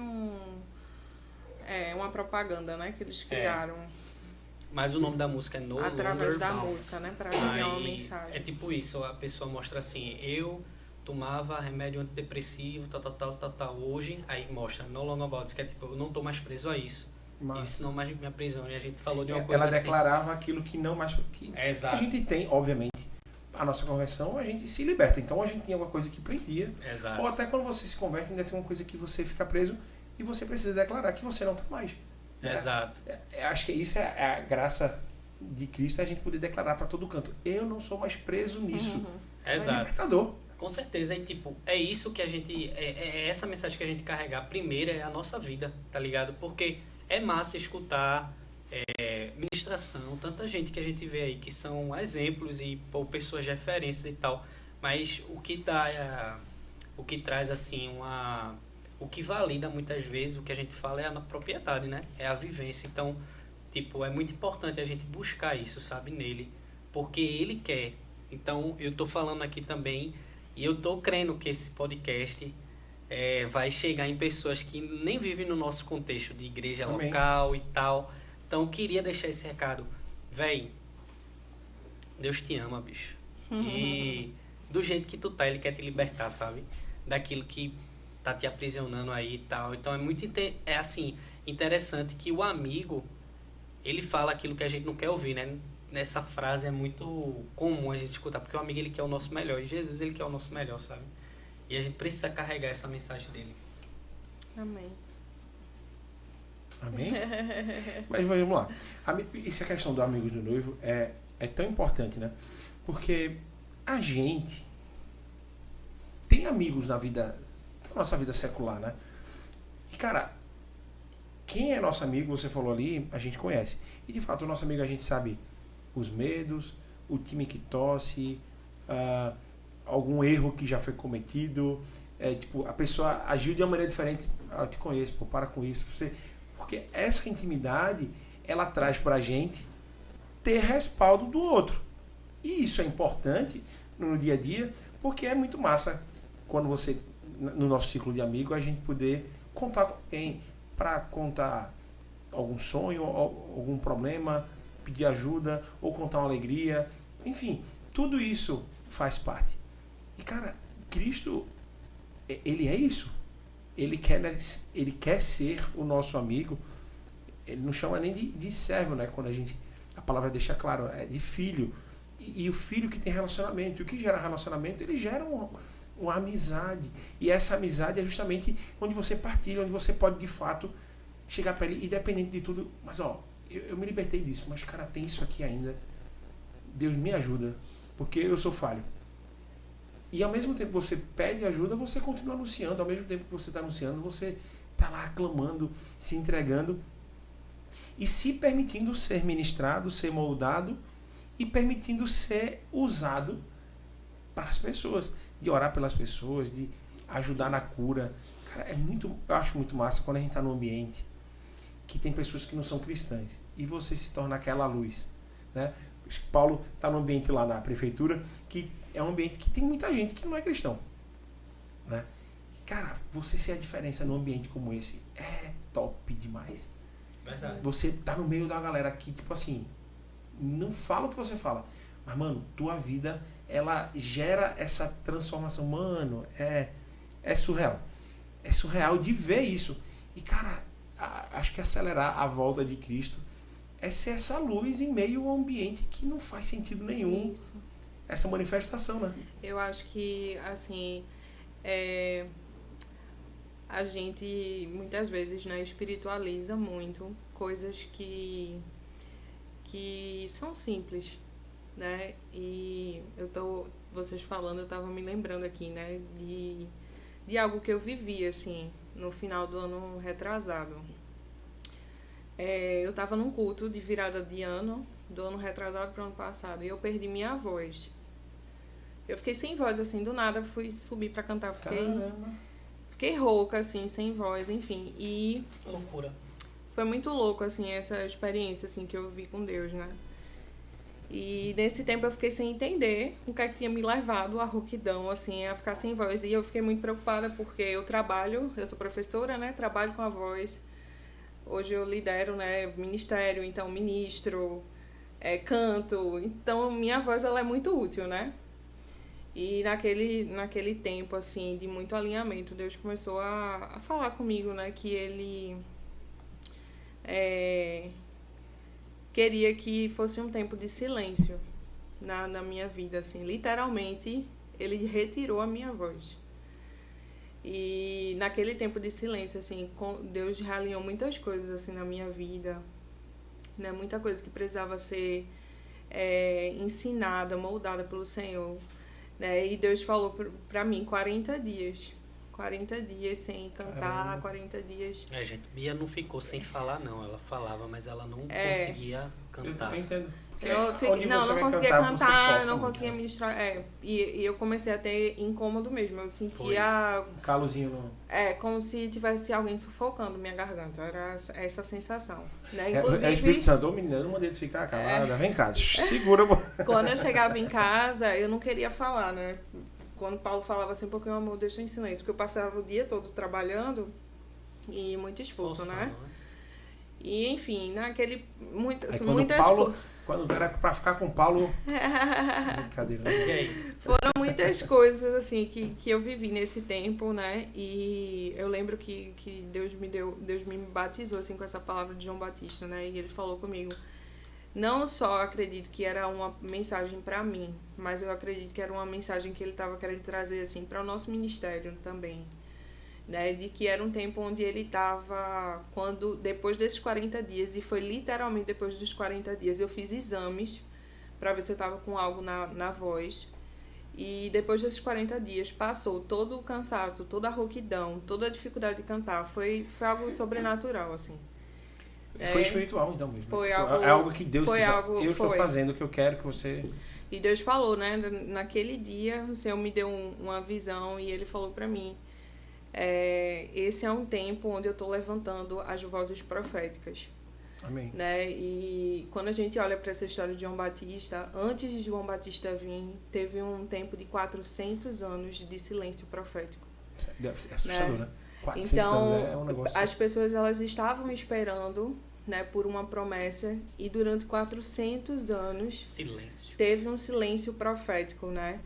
uma propaganda, né, que eles criaram. Mas o nome da música é No Através Longer da Bounds. música, né, pra enviar uma mensagem. É tipo isso, a pessoa mostra assim, eu tomava remédio antidepressivo, tal. Hoje, aí mostra No Longer Bounds, que é tipo, eu não tô mais preso a isso. Mas Isso não mais minha prisão. E a gente falou de uma coisa ela assim. declarava aquilo que não mais... Que Exato. a gente tem, obviamente, a nossa conversão, a gente se liberta. Então a gente tinha alguma coisa que prendia. Exato. Ou até quando você se converte, ainda tem uma coisa que você fica preso e você precisa declarar que você não está mais. Né? Exato. Acho que isso é a graça de Cristo, é a gente poder declarar para todo canto. Eu não sou mais preso nisso. É Exato. libertador. Com certeza, e tipo, é isso que a gente. É essa mensagem que a gente carregar primeiro é a nossa vida, tá ligado? Porque é massa escutar ministração, tanta gente que a gente vê aí que são exemplos e pessoas de referências e tal, mas o que traz assim o que valida muitas vezes o que a gente fala é a propriedade, né? É a vivência. Então, tipo, é muito importante a gente buscar isso, sabe, nele, porque ele quer. Então, eu tô falando aqui também e eu tô crendo que esse podcast vai chegar em pessoas que nem vivem no nosso contexto de igreja Amém. local e tal. Então, eu queria deixar esse recado. Véi, Deus te ama, bicho. E do jeito que tu tá, Ele quer te libertar, sabe? Daquilo que tá te aprisionando aí e tal. Então, é muito interessante que o amigo, ele fala aquilo que a gente não quer ouvir, né? Nessa frase é muito comum a gente escutar, porque o amigo, ele quer o nosso melhor. E Jesus, ele quer o nosso melhor, sabe? E a gente precisa carregar essa mensagem dele. Amém. Amém? Mas vamos lá. Essa questão do amigos do noivo é tão importante, né? Porque a gente tem amigos na nossa vida secular, né? E, cara, quem é nosso amigo, você falou ali, a gente conhece. E, de fato, o nosso amigo, a gente sabe os medos, o time que torce, algum erro que já foi cometido. Tipo, a pessoa agiu de uma maneira diferente. Eu te conheço, pô, para com isso. Porque essa intimidade, ela traz pra gente ter respaldo do outro. E isso é importante no dia a dia, porque é muito massa quando você, no nosso ciclo de amigos, a gente poder contar com alguém para contar algum sonho, algum problema, pedir ajuda, ou contar uma alegria. Enfim, tudo isso faz parte. E, cara, Cristo, ele é isso. Ele quer ser o nosso amigo. Ele não chama nem de servo, né? Quando a palavra deixa claro, é de filho. E o filho que tem relacionamento. E o que gera relacionamento? Ele gera uma amizade. E essa amizade é justamente onde você partilha, onde você pode, de fato, chegar para ele, independente de tudo. Mas, eu me libertei disso. Mas, cara, tem isso aqui ainda. Deus me ajuda. Porque eu sou falho. E ao mesmo tempo que você pede ajuda, você continua anunciando. Ao mesmo tempo que você está anunciando, você está lá clamando, se entregando e se permitindo ser ministrado, ser moldado e permitindo ser usado para as pessoas, de orar pelas pessoas, de ajudar na cura. Cara, eu acho muito massa quando a gente está num ambiente que tem pessoas que não são cristãs e você se torna aquela luz, né? Paulo está num ambiente lá na prefeitura que é um ambiente que tem muita gente que não é cristão, né? Cara, você ser a diferença num ambiente como esse é top demais. Verdade. Você tá no meio da galera que, tipo assim, não fala o que você fala, mas, mano, tua vida, ela gera essa transformação. Mano, é surreal. É surreal de ver isso. E, cara, acho que acelerar a volta de Cristo é ser essa luz em meio a um ambiente que não faz sentido nenhum. Isso. Essa manifestação, né? Eu acho que, assim, a gente muitas vezes, né, espiritualiza muito coisas que são simples, né? E vocês falando, eu tava me lembrando aqui, né, de algo que eu vivi, assim, no final do ano retrasado. Eu tava num culto de virada de ano, do ano retrasado para o ano passado, e eu perdi minha voz. Eu fiquei sem voz, assim, do nada fui subir pra cantar. Caramba. Fiquei rouca, assim, sem voz, enfim. E Loucura. foi muito louco, assim, essa experiência, assim, que eu vi com Deus, né? E nesse tempo eu fiquei sem entender o que é que tinha me levado à rouquidão, assim, a ficar sem voz. E eu fiquei muito preocupada porque eu sou professora, né? Trabalho com a voz. Hoje eu lidero, né, ministério, então ministro, canto. Então minha voz, ela é muito útil, né? E naquele tempo, assim, de muito alinhamento, Deus começou a falar comigo, né? Que Ele queria que fosse um tempo de silêncio na minha vida, assim. Literalmente, Ele retirou a minha voz. E naquele tempo de silêncio, assim, Deus realinhou muitas coisas, assim, na minha vida, né? Muita coisa que precisava ser ensinada, moldada pelo Senhor, né? E Deus falou pra mim 40 dias sem cantar. Caramba. 40 dias. Gente, Bia não ficou sem falar, não. Ela falava, mas ela não conseguia cantar. Eu também entendo. Não conseguia cantar, não conseguia ministrar. E eu comecei a ter incômodo mesmo. Eu sentia. Um calozinho no. Como se tivesse alguém sufocando minha garganta. Era essa sensação. Né? Inclusive, o Espírito Santo, menina, não mandei de ficar calada. Vem cá, segura. Quando eu chegava em casa, eu não queria falar, né? Quando Paulo falava assim, porque meu amor, deixa em silêncio. Porque eu passava o dia todo trabalhando e muito esforço, né? E, enfim, naquele... Muitas quando era pra ficar com Paulo... Brincadeira. Né? E aí? Foram muitas coisas, assim, que eu vivi nesse tempo, né? E eu lembro que Deus me batizou, assim, com essa palavra de João Batista, né? E ele falou comigo. Não só acredito que era uma mensagem para mim, mas eu acredito que era uma mensagem que ele estava querendo trazer, assim, para o nosso ministério também. Né, de que era um tempo onde ele estava, depois desses 40 dias, e foi literalmente depois dos 40 dias, eu fiz exames para ver se eu estava com algo na voz, e depois desses 40 dias passou todo o cansaço, toda a rouquidão, toda a dificuldade de cantar, foi algo sobrenatural, assim. Foi espiritual, então mesmo. Foi é algo que Deus estou foi. fazendo o que eu quero que você... E Deus falou, né, naquele dia, o Senhor me deu uma visão e ele falou para mim, esse é um tempo onde eu estou levantando as vozes proféticas. Amém. Né? E quando a gente olha para essa história de João Batista, antes de João Batista vir, teve um tempo de 400 anos de silêncio profético. É assustador, né? 400 então, anos é um negócio... As pessoas, elas estavam esperando, né, por uma promessa, e durante 400 anos teve um silêncio profético, né?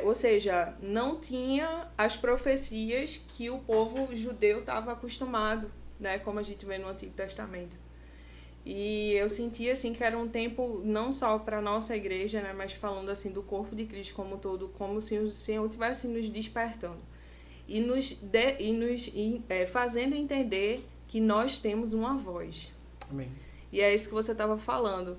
Ou seja, não tinha as profecias que o povo judeu estava acostumado, né? Como a gente vê no Antigo Testamento. E eu senti assim que era um tempo não só para a nossa igreja, né? Mas falando assim do corpo de Cristo como um todo, como se o Senhor estivesse nos despertando. E fazendo entender que nós temos uma voz. Amém. E é isso que você estava falando.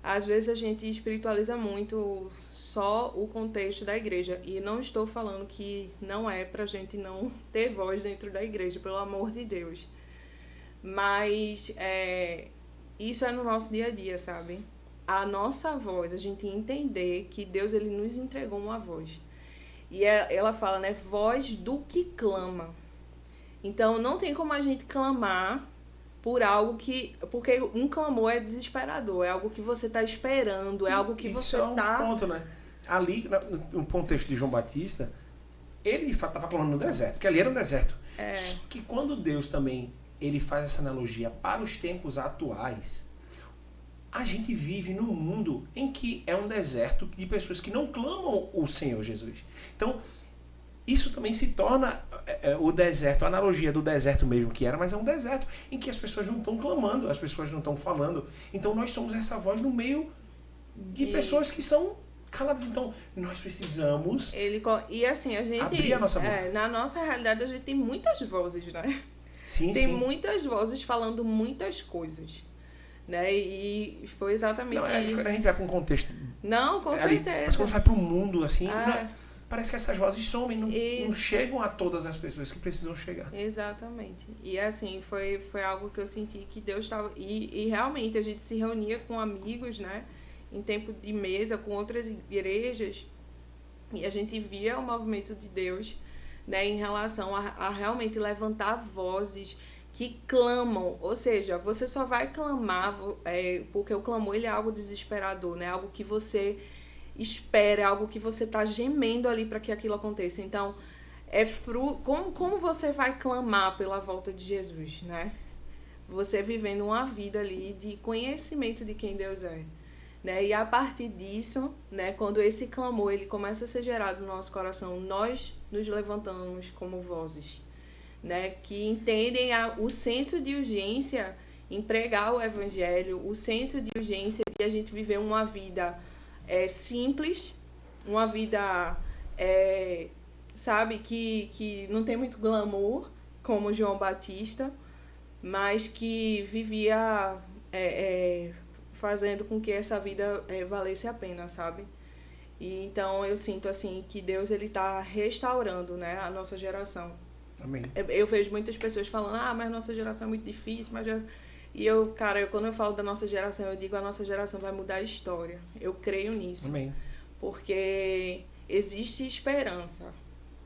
Às vezes a gente espiritualiza muito só o contexto da igreja. E não estou falando que não é pra gente não ter voz dentro da igreja, pelo amor de Deus. Mas isso é no nosso dia a dia, sabe? A nossa voz, a gente entender que Deus ele nos entregou uma voz. E ela fala, né? Voz do que clama. Então não tem como a gente clamar por algo porque um clamor é desesperador, é algo que você está esperando, é algo que você está... Isso é um ponto, né? Ali, no contexto de João Batista, ele de fato estava clamando no deserto, porque ali era um deserto. Só que quando Deus também ele faz essa analogia para os tempos atuais, a gente vive num mundo em que é um deserto de pessoas que não clamam o Senhor Jesus. Então, isso também se torna o deserto, a analogia do deserto mesmo que era, mas é um deserto em que as pessoas não estão clamando, as pessoas não estão falando. Então nós somos essa voz no meio de pessoas que são caladas. Então nós precisamos e assim, a gente, abrir a nossa boca. Na nossa realidade a gente tem muitas vozes, né? Sim, tem muitas vozes falando muitas coisas. Né? E foi exatamente isso. Quando a gente vai para um contexto... Não, com certeza. Mas quando vai para o mundo, assim... Parece que essas vozes somem, não chegam a todas as pessoas que precisam chegar. Exatamente. E assim, foi algo que eu senti que Deus estava... E realmente a gente se reunia com amigos, né? Em tempo de mesa, com outras igrejas. E a gente via o movimento de Deus, né, em relação a realmente levantar vozes que clamam, ou seja, você só vai clamar, porque o clamor ele é algo desesperador, né, algo que você espera, algo que você está gemendo ali para que aquilo aconteça. Então, como você vai clamar pela volta de Jesus, né? Você vivendo uma vida ali de conhecimento de quem Deus é, né? E a partir disso, né, quando esse clamor ele começa a ser gerado no nosso coração, nós nos levantamos como vozes, né, que entendem o senso de urgência em pregar o evangelho, o senso de urgência de a gente viver uma vida simples, uma vida, sabe, que não tem muito glamour, como João Batista, mas que vivia fazendo com que essa vida valesse a pena, sabe? E então eu sinto assim que Deus ele está restaurando, né, a nossa geração. Amém. Eu vejo muitas pessoas falando, mas a nossa geração é muito difícil, E quando eu falo da nossa geração, eu digo a nossa geração vai mudar a história. Eu creio nisso. Amém. Porque existe esperança,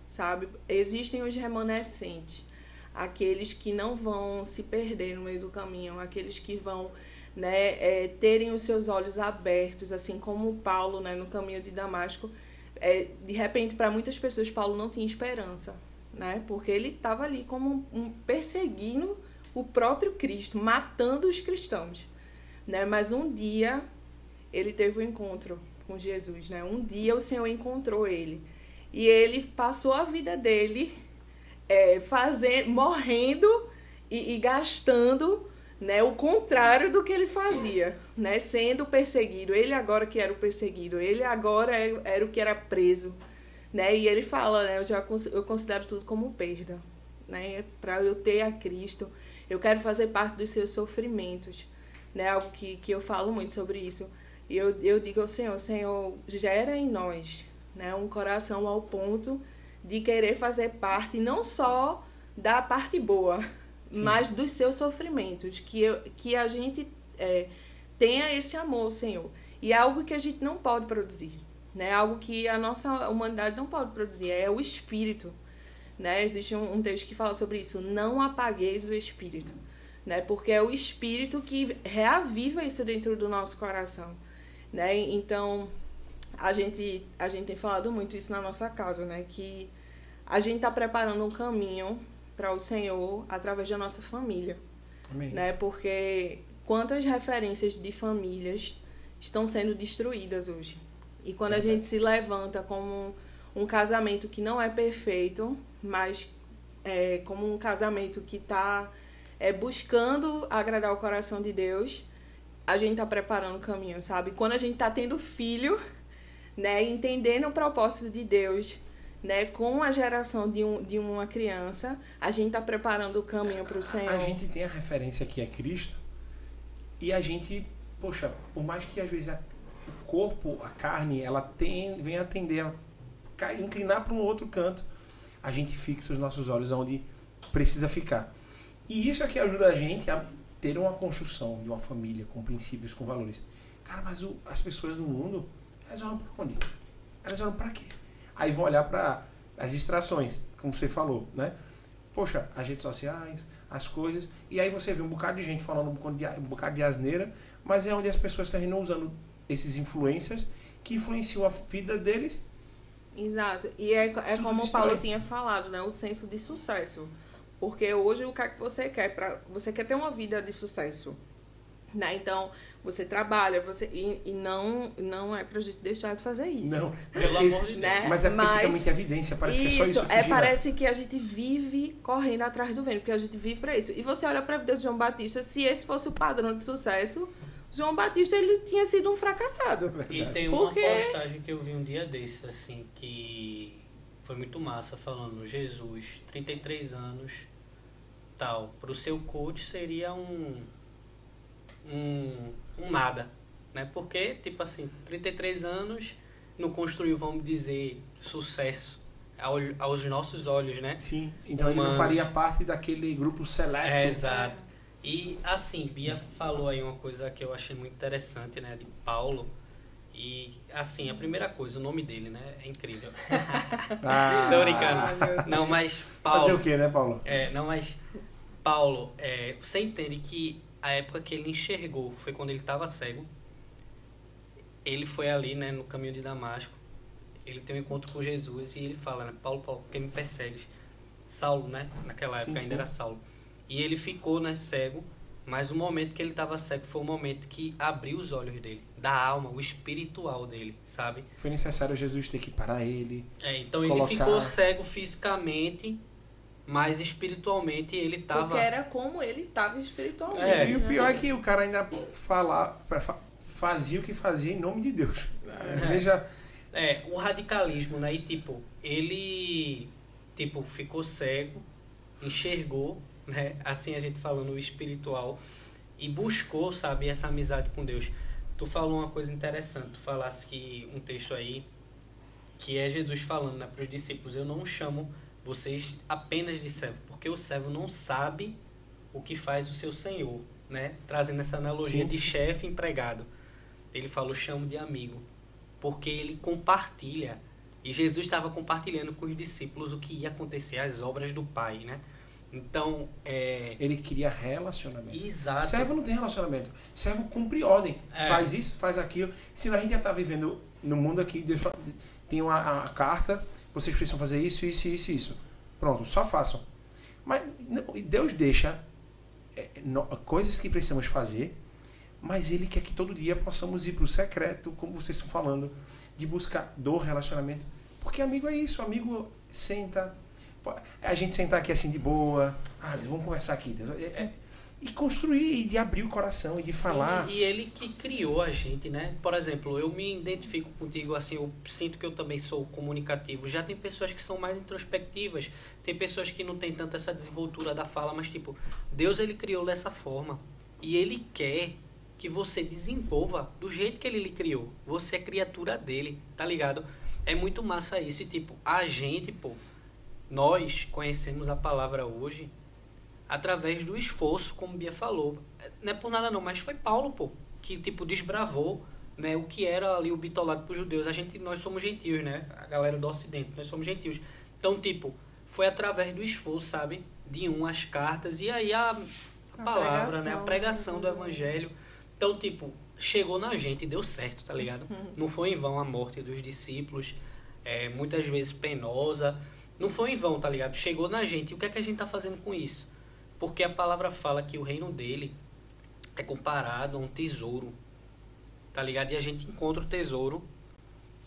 sabe? Existem os remanescentes, aqueles que não vão se perder no meio do caminho, aqueles que vão, né, terem os seus olhos abertos, assim como Paulo, né, no caminho de Damasco. De repente, para muitas pessoas, Paulo não tinha esperança, né? Porque ele estava ali como perseguindo o próprio Cristo, matando os cristãos, né? Mas um dia ele teve um encontro com Jesus, né? Um dia o Senhor encontrou ele e ele passou a vida dele morrendo e gastando, né, o contrário do que ele fazia, né? Sendo perseguido, ele agora que era o perseguido, ele agora era o que era preso, né? E ele fala, né, eu considero tudo como perda, né? Para eu ter a Cristo, eu quero fazer parte dos seus sofrimentos, né? Algo que eu falo muito sobre isso. E eu digo ao Senhor, gera em nós, né, um coração ao ponto de querer fazer parte não só da parte boa, sim, mas dos seus sofrimentos, que a gente tenha esse amor, Senhor. E é algo que a gente não pode produzir, né? Algo que a nossa humanidade não pode produzir, é o Espírito, né? Existe um texto que fala sobre isso, não apagueis o Espírito, né? Porque é o Espírito que reaviva isso dentro do nosso coração, né? Então, a gente tem falado muito isso na nossa casa, né? Que a gente está preparando um caminho para o Senhor através da nossa família. Amém. Né? Porque quantas referências de famílias estão sendo destruídas hoje. E quando a gente se levanta como um casamento que não é perfeito, mas como um casamento que está buscando agradar o coração de Deus, a gente está preparando o caminho, sabe? Quando a gente está tendo filho, né, entendendo o propósito de Deus, né, com a geração de uma criança, a gente está preparando o caminho para o Senhor. A gente tem a referência que é Cristo, e a gente, poxa, por mais que às vezes o corpo, a carne, ela vem a tender a inclinar para um outro canto, a gente fixa os nossos olhos onde precisa ficar. E isso é que ajuda a gente a ter uma construção de uma família com princípios, com valores. Cara, mas as pessoas no mundo, elas olham para onde? Elas olham para quê? Aí vão olhar para as distrações, como você falou, né? Poxa, as redes sociais, as coisas, e aí você vê um bocado de gente falando um bocado de asneira, mas é onde as pessoas estão usando esses influencers que influenciam a vida deles. Exato, e como o Paulo tinha falado, né? O senso de sucesso. Porque hoje o que é que você quer? Você quer ter uma vida de sucesso, né? Então, você trabalha, e não é pra gente deixar de fazer isso. Não, pelo amor de Deus. Né? Mas é porque fica muita evidência, parece que é só isso que gira. Parece que a gente vive correndo atrás do vento, porque a gente vive pra isso. E você olha pra vida de João Batista, se esse fosse o padrão de sucesso, João Batista, ele tinha sido um fracassado. E tem uma postagem que eu vi um dia desses, assim, que foi muito massa, falando, Jesus, 33 anos, tal, pro seu coach seria um nada, né? Porque, tipo assim, 33 anos não construiu, vamos dizer, sucesso aos nossos olhos, né? Sim, então ele não faria parte daquele grupo seleto. Exato. E, assim, Bia falou aí uma coisa que eu achei muito interessante, né? De Paulo, E, assim, a primeira coisa, o nome dele, né? É incrível. Ah, Tô brincando. Não, mas Paulo... Fazer o quê, né, Paulo? Não, mas Paulo, você entende que a época que ele enxergou foi quando ele estava cego. Ele foi ali, né, no caminho de Damasco. Ele tem um encontro com Jesus e ele fala, né? Paulo, por que me persegues? Saulo, né? Naquela época ainda era Saulo. E ele ficou, né, cego. Mas o momento que ele estava cego foi o momento que abriu os olhos dele, da alma, o espiritual dele, sabe? Foi necessário Jesus ter que parar ele. Então ele ficou cego fisicamente, mas espiritualmente ele estava... Porque era como ele estava espiritualmente. E o pior é que o cara ainda fazia o que fazia em nome de Deus. Veja... o radicalismo, né? E tipo, ele ficou cego, enxergou, né? Assim a gente falando o espiritual, e buscou, sabe, essa amizade com Deus. Tu falou uma coisa interessante, tu falasse que um texto aí, que é Jesus falando, né, para os discípulos: eu não chamo vocês apenas de servo, porque o servo não sabe o que faz o seu senhor, né? Trazendo essa analogia de chefe e empregado. Ele falou: chamo de amigo, porque ele compartilha. E Jesus estava compartilhando com os discípulos o que ia acontecer, as obras do Pai, né? Então, ele queria relacionamento. Exato. Servo não tem relacionamento. Servo cumpre ordem. Faz isso, faz aquilo. Senão a gente já está vivendo no mundo aqui, Deus tem a carta, vocês precisam fazer isso, isso, isso, isso. Pronto, só façam. Mas Deus deixa coisas que precisamos fazer, mas Ele quer que todo dia possamos ir para o secreto, como vocês estão falando, de buscar do relacionamento. Porque amigo é isso, amigo senta... A gente sentar aqui assim de boa, vamos conversar aqui. E construir, e de abrir o coração, e de falar. E ele que criou a gente, né? Por exemplo, eu me identifico contigo, assim, eu sinto que eu também sou comunicativo. Já tem pessoas que são mais introspectivas, tem pessoas que não têm tanta essa desenvoltura da fala, mas tipo, Deus ele criou dessa forma. E Ele quer que você desenvolva do jeito que Ele lhe criou. Você é criatura dele, tá ligado? É muito massa isso. E tipo, a gente, nós conhecemos a palavra hoje através do esforço, como Bia falou. Não é por nada não, mas foi Paulo, que tipo desbravou, né, o que era ali o bitolado para os judeus. Nós somos gentios, né? A galera do Ocidente, nós somos gentios. Então, tipo, foi através do esforço, sabe? De as cartas e aí a palavra, né? A pregação do evangelho. Então, tipo, chegou na gente e deu certo, tá ligado? Não foi em vão a morte dos discípulos, muitas vezes penosa. Não foi em vão, tá ligado? Chegou na gente. E o que é que a gente tá fazendo com isso? Porque a palavra fala que o reino dele é comparado a um tesouro, tá ligado? E a gente encontra o tesouro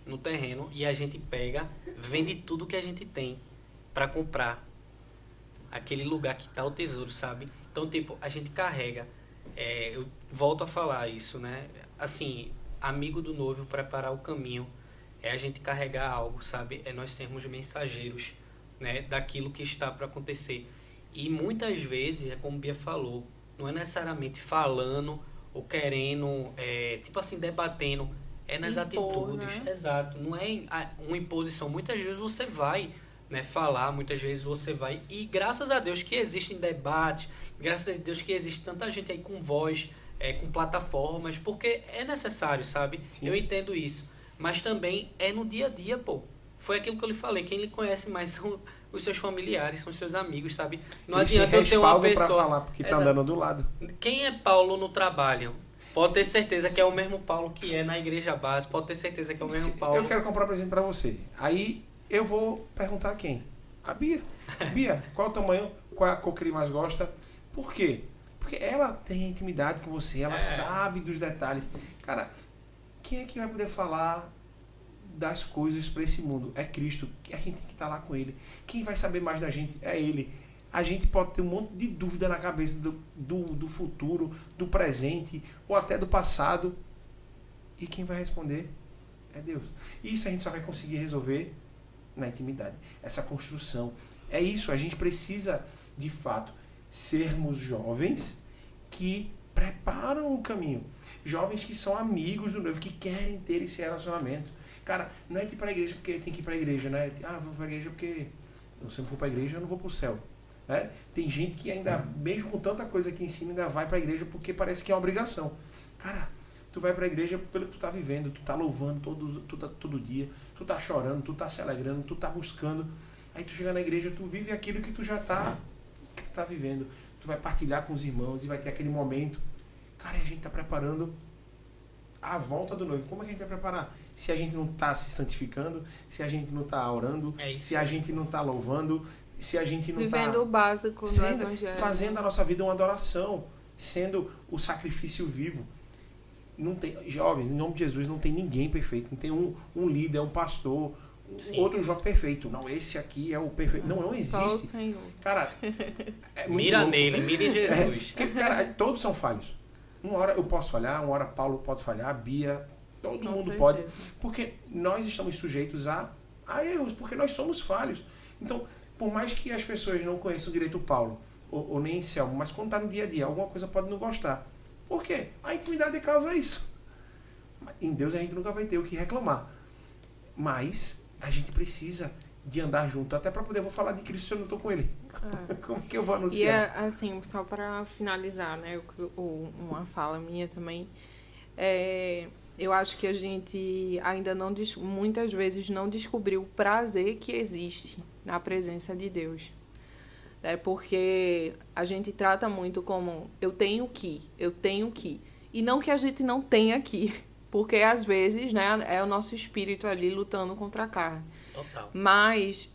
no terreno e a gente pega, vende tudo que a gente tem para comprar aquele lugar que tá o tesouro, sabe? Então, tipo, a gente carrega. Eu volto a falar isso, né? Assim, amigo do noivo, preparar o caminho. É a gente carregar algo, sabe? É nós sermos mensageiros, né, daquilo que está para acontecer. E muitas vezes, é como Bia falou, não é necessariamente falando ou querendo, tipo assim, debatendo, é nas atitudes. Né? Exato, não é uma imposição. Muitas vezes você vai, né, falar, muitas vezes você vai, e graças a Deus que existem debates, graças a Deus que existe tanta gente aí com voz, com plataformas, porque é necessário, sabe? Sim. Eu entendo isso. Mas também é no dia a dia, Foi aquilo que eu lhe falei, quem lhe conhece mais são os seus familiares, são os seus amigos, sabe? Não adianta eu ser uma pessoa... pra falar, porque tá andando do lado. Quem é Paulo no trabalho? Pode ter certeza que é o mesmo Paulo que é na igreja base, pode ter certeza que é o mesmo Paulo... Eu quero comprar um presente pra você. Aí eu vou perguntar a quem? A Bia. Bia, qual o tamanho, qual a cor que ele mais gosta? Por quê? Porque ela tem intimidade com você, ela sabe dos detalhes. Cara, quem é que vai poder falar das coisas para esse mundo? É Cristo. A gente tem que estar lá com Ele. Quem vai saber mais da gente é Ele. A gente pode ter um monte de dúvida na cabeça do futuro, do presente ou até do passado. E quem vai responder é Deus. E isso a gente só vai conseguir resolver na intimidade. Essa construção. É isso. A gente precisa, de fato, sermos jovens que preparam o caminho. Jovens que são amigos do noivo, que querem ter esse relacionamento. Cara, não é ir para a igreja porque tem que ir para a igreja, né? Vou para a igreja porque se eu não for para a igreja eu não vou para o céu. Né? Tem gente que ainda, mesmo com tanta coisa que ensina, ainda vai para a igreja porque parece que é uma obrigação. Cara, Tu vai pra igreja pelo que tu tá vivendo, tu tá louvando todo dia, tu tá chorando, tu tá se alegrando, tu tá buscando. Aí tu chega na igreja, tu vive aquilo que tu tá vivendo. Tu vai partilhar com os irmãos e vai ter aquele momento. Cara, a gente tá preparando a volta do noivo. Como é que a gente vai preparar? Se a gente não tá se santificando, se a gente não tá orando, se a gente não tá louvando, se a gente não vivendo o básico do evangelho. Fazendo a nossa vida uma adoração, sendo o sacrifício vivo. Não tem, jovens, em nome de Jesus, não tem ninguém perfeito. Não tem um líder, um pastor, outro jovem perfeito. Não, esse aqui é o perfeito. Não existe. Só o Senhor. Cara, mira louco. Nele, mira em Jesus. Porque, cara, todos são falhos. Uma hora eu posso falhar, uma hora Paulo pode falhar, a Bia, todo mundo pode. Porque nós estamos sujeitos a erros, porque nós somos falhos. Então, por mais que as pessoas não conheçam direito o Paulo, ou nem Selmo, mas quando está no dia a dia, alguma coisa pode não gostar. Por quê? A intimidade causa isso. Em Deus a gente nunca vai ter o que reclamar. Mas a gente precisa de andar junto, até para poder, vou falar de Cristo se eu não estou com ele. Como que eu vou anunciar? E assim, só para finalizar, né, uma fala minha também, eu acho que a gente ainda não, muitas vezes não descobriu o prazer que existe na presença de Deus. Porque a gente trata muito como eu tenho que. E não que a gente não tenha que. Porque às vezes, né, é o nosso espírito ali lutando contra a carne. Total. Mas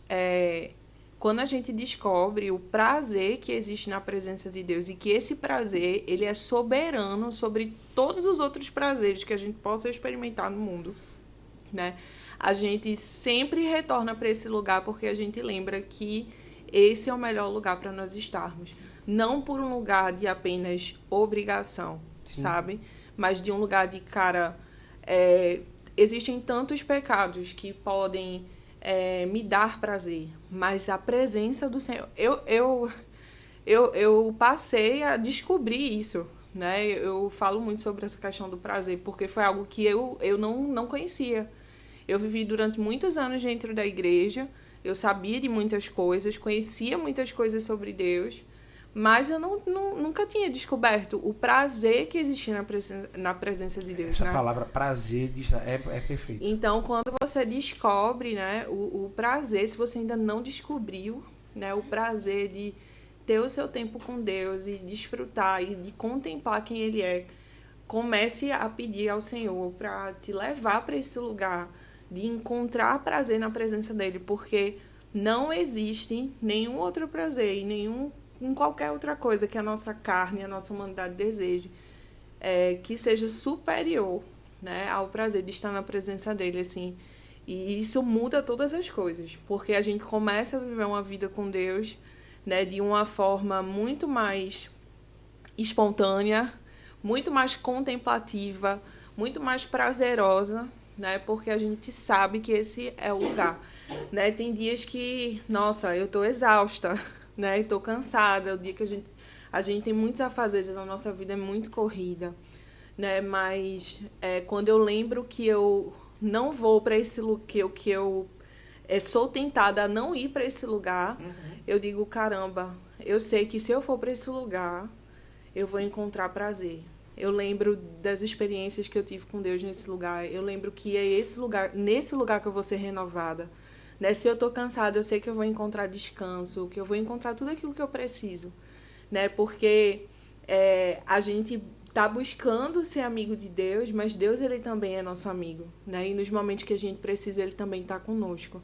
quando a gente descobre o prazer que existe na presença de Deus e que esse prazer, ele é soberano sobre todos os outros prazeres que a gente possa experimentar no mundo, né? A gente sempre retorna para esse lugar porque a gente lembra que esse é o melhor lugar para nós estarmos. Não por um lugar de apenas obrigação, Sim. sabe? Mas de um lugar de, cara, existem tantos pecados que podem me dar prazer, mas a presença do Senhor... Eu passei a descobrir isso, né? Eu falo muito sobre essa questão do prazer, porque foi algo que eu não conhecia. Eu vivi durante muitos anos dentro da igreja, eu sabia de muitas coisas, conhecia muitas coisas sobre Deus, mas eu nunca tinha descoberto o prazer que existia na presença de Deus. Essa né? palavra prazer é perfeito. Então, quando você descobre, né, o prazer, se você ainda não descobriu, né, o prazer de ter o seu tempo com Deus e desfrutar e de contemplar quem Ele é, comece a pedir ao Senhor para te levar para esse lugar de encontrar prazer na presença dEle, porque não existe nenhum outro prazer e em qualquer outra coisa que a nossa carne, a nossa humanidade deseje, que seja superior, né, ao prazer de estar na presença dEle, assim. E isso muda todas as coisas, porque a gente começa a viver uma vida com Deus, né, de uma forma muito mais espontânea, muito mais contemplativa, muito mais prazerosa, né, porque a gente sabe que esse é o lugar, né? Tem dias que, nossa, eu tô exausta, né, e tô cansada, o dia que a gente tem muitos afazeres, a nossa vida é muito corrida, né, mas quando eu lembro que eu não vou para esse lugar, que eu sou tentada a não ir para esse lugar, eu digo, caramba, eu sei que se eu for para esse lugar, eu vou encontrar prazer. Eu lembro das experiências que eu tive com Deus nesse lugar. Eu lembro que é nesse lugar que eu vou ser renovada. Né? Se eu estou cansada, eu sei que eu vou encontrar descanso, que eu vou encontrar tudo aquilo que eu preciso. Né? Porque a gente está buscando ser amigo de Deus, mas Deus ele também é nosso amigo. Né? E nos momentos que a gente precisa, Ele também está conosco.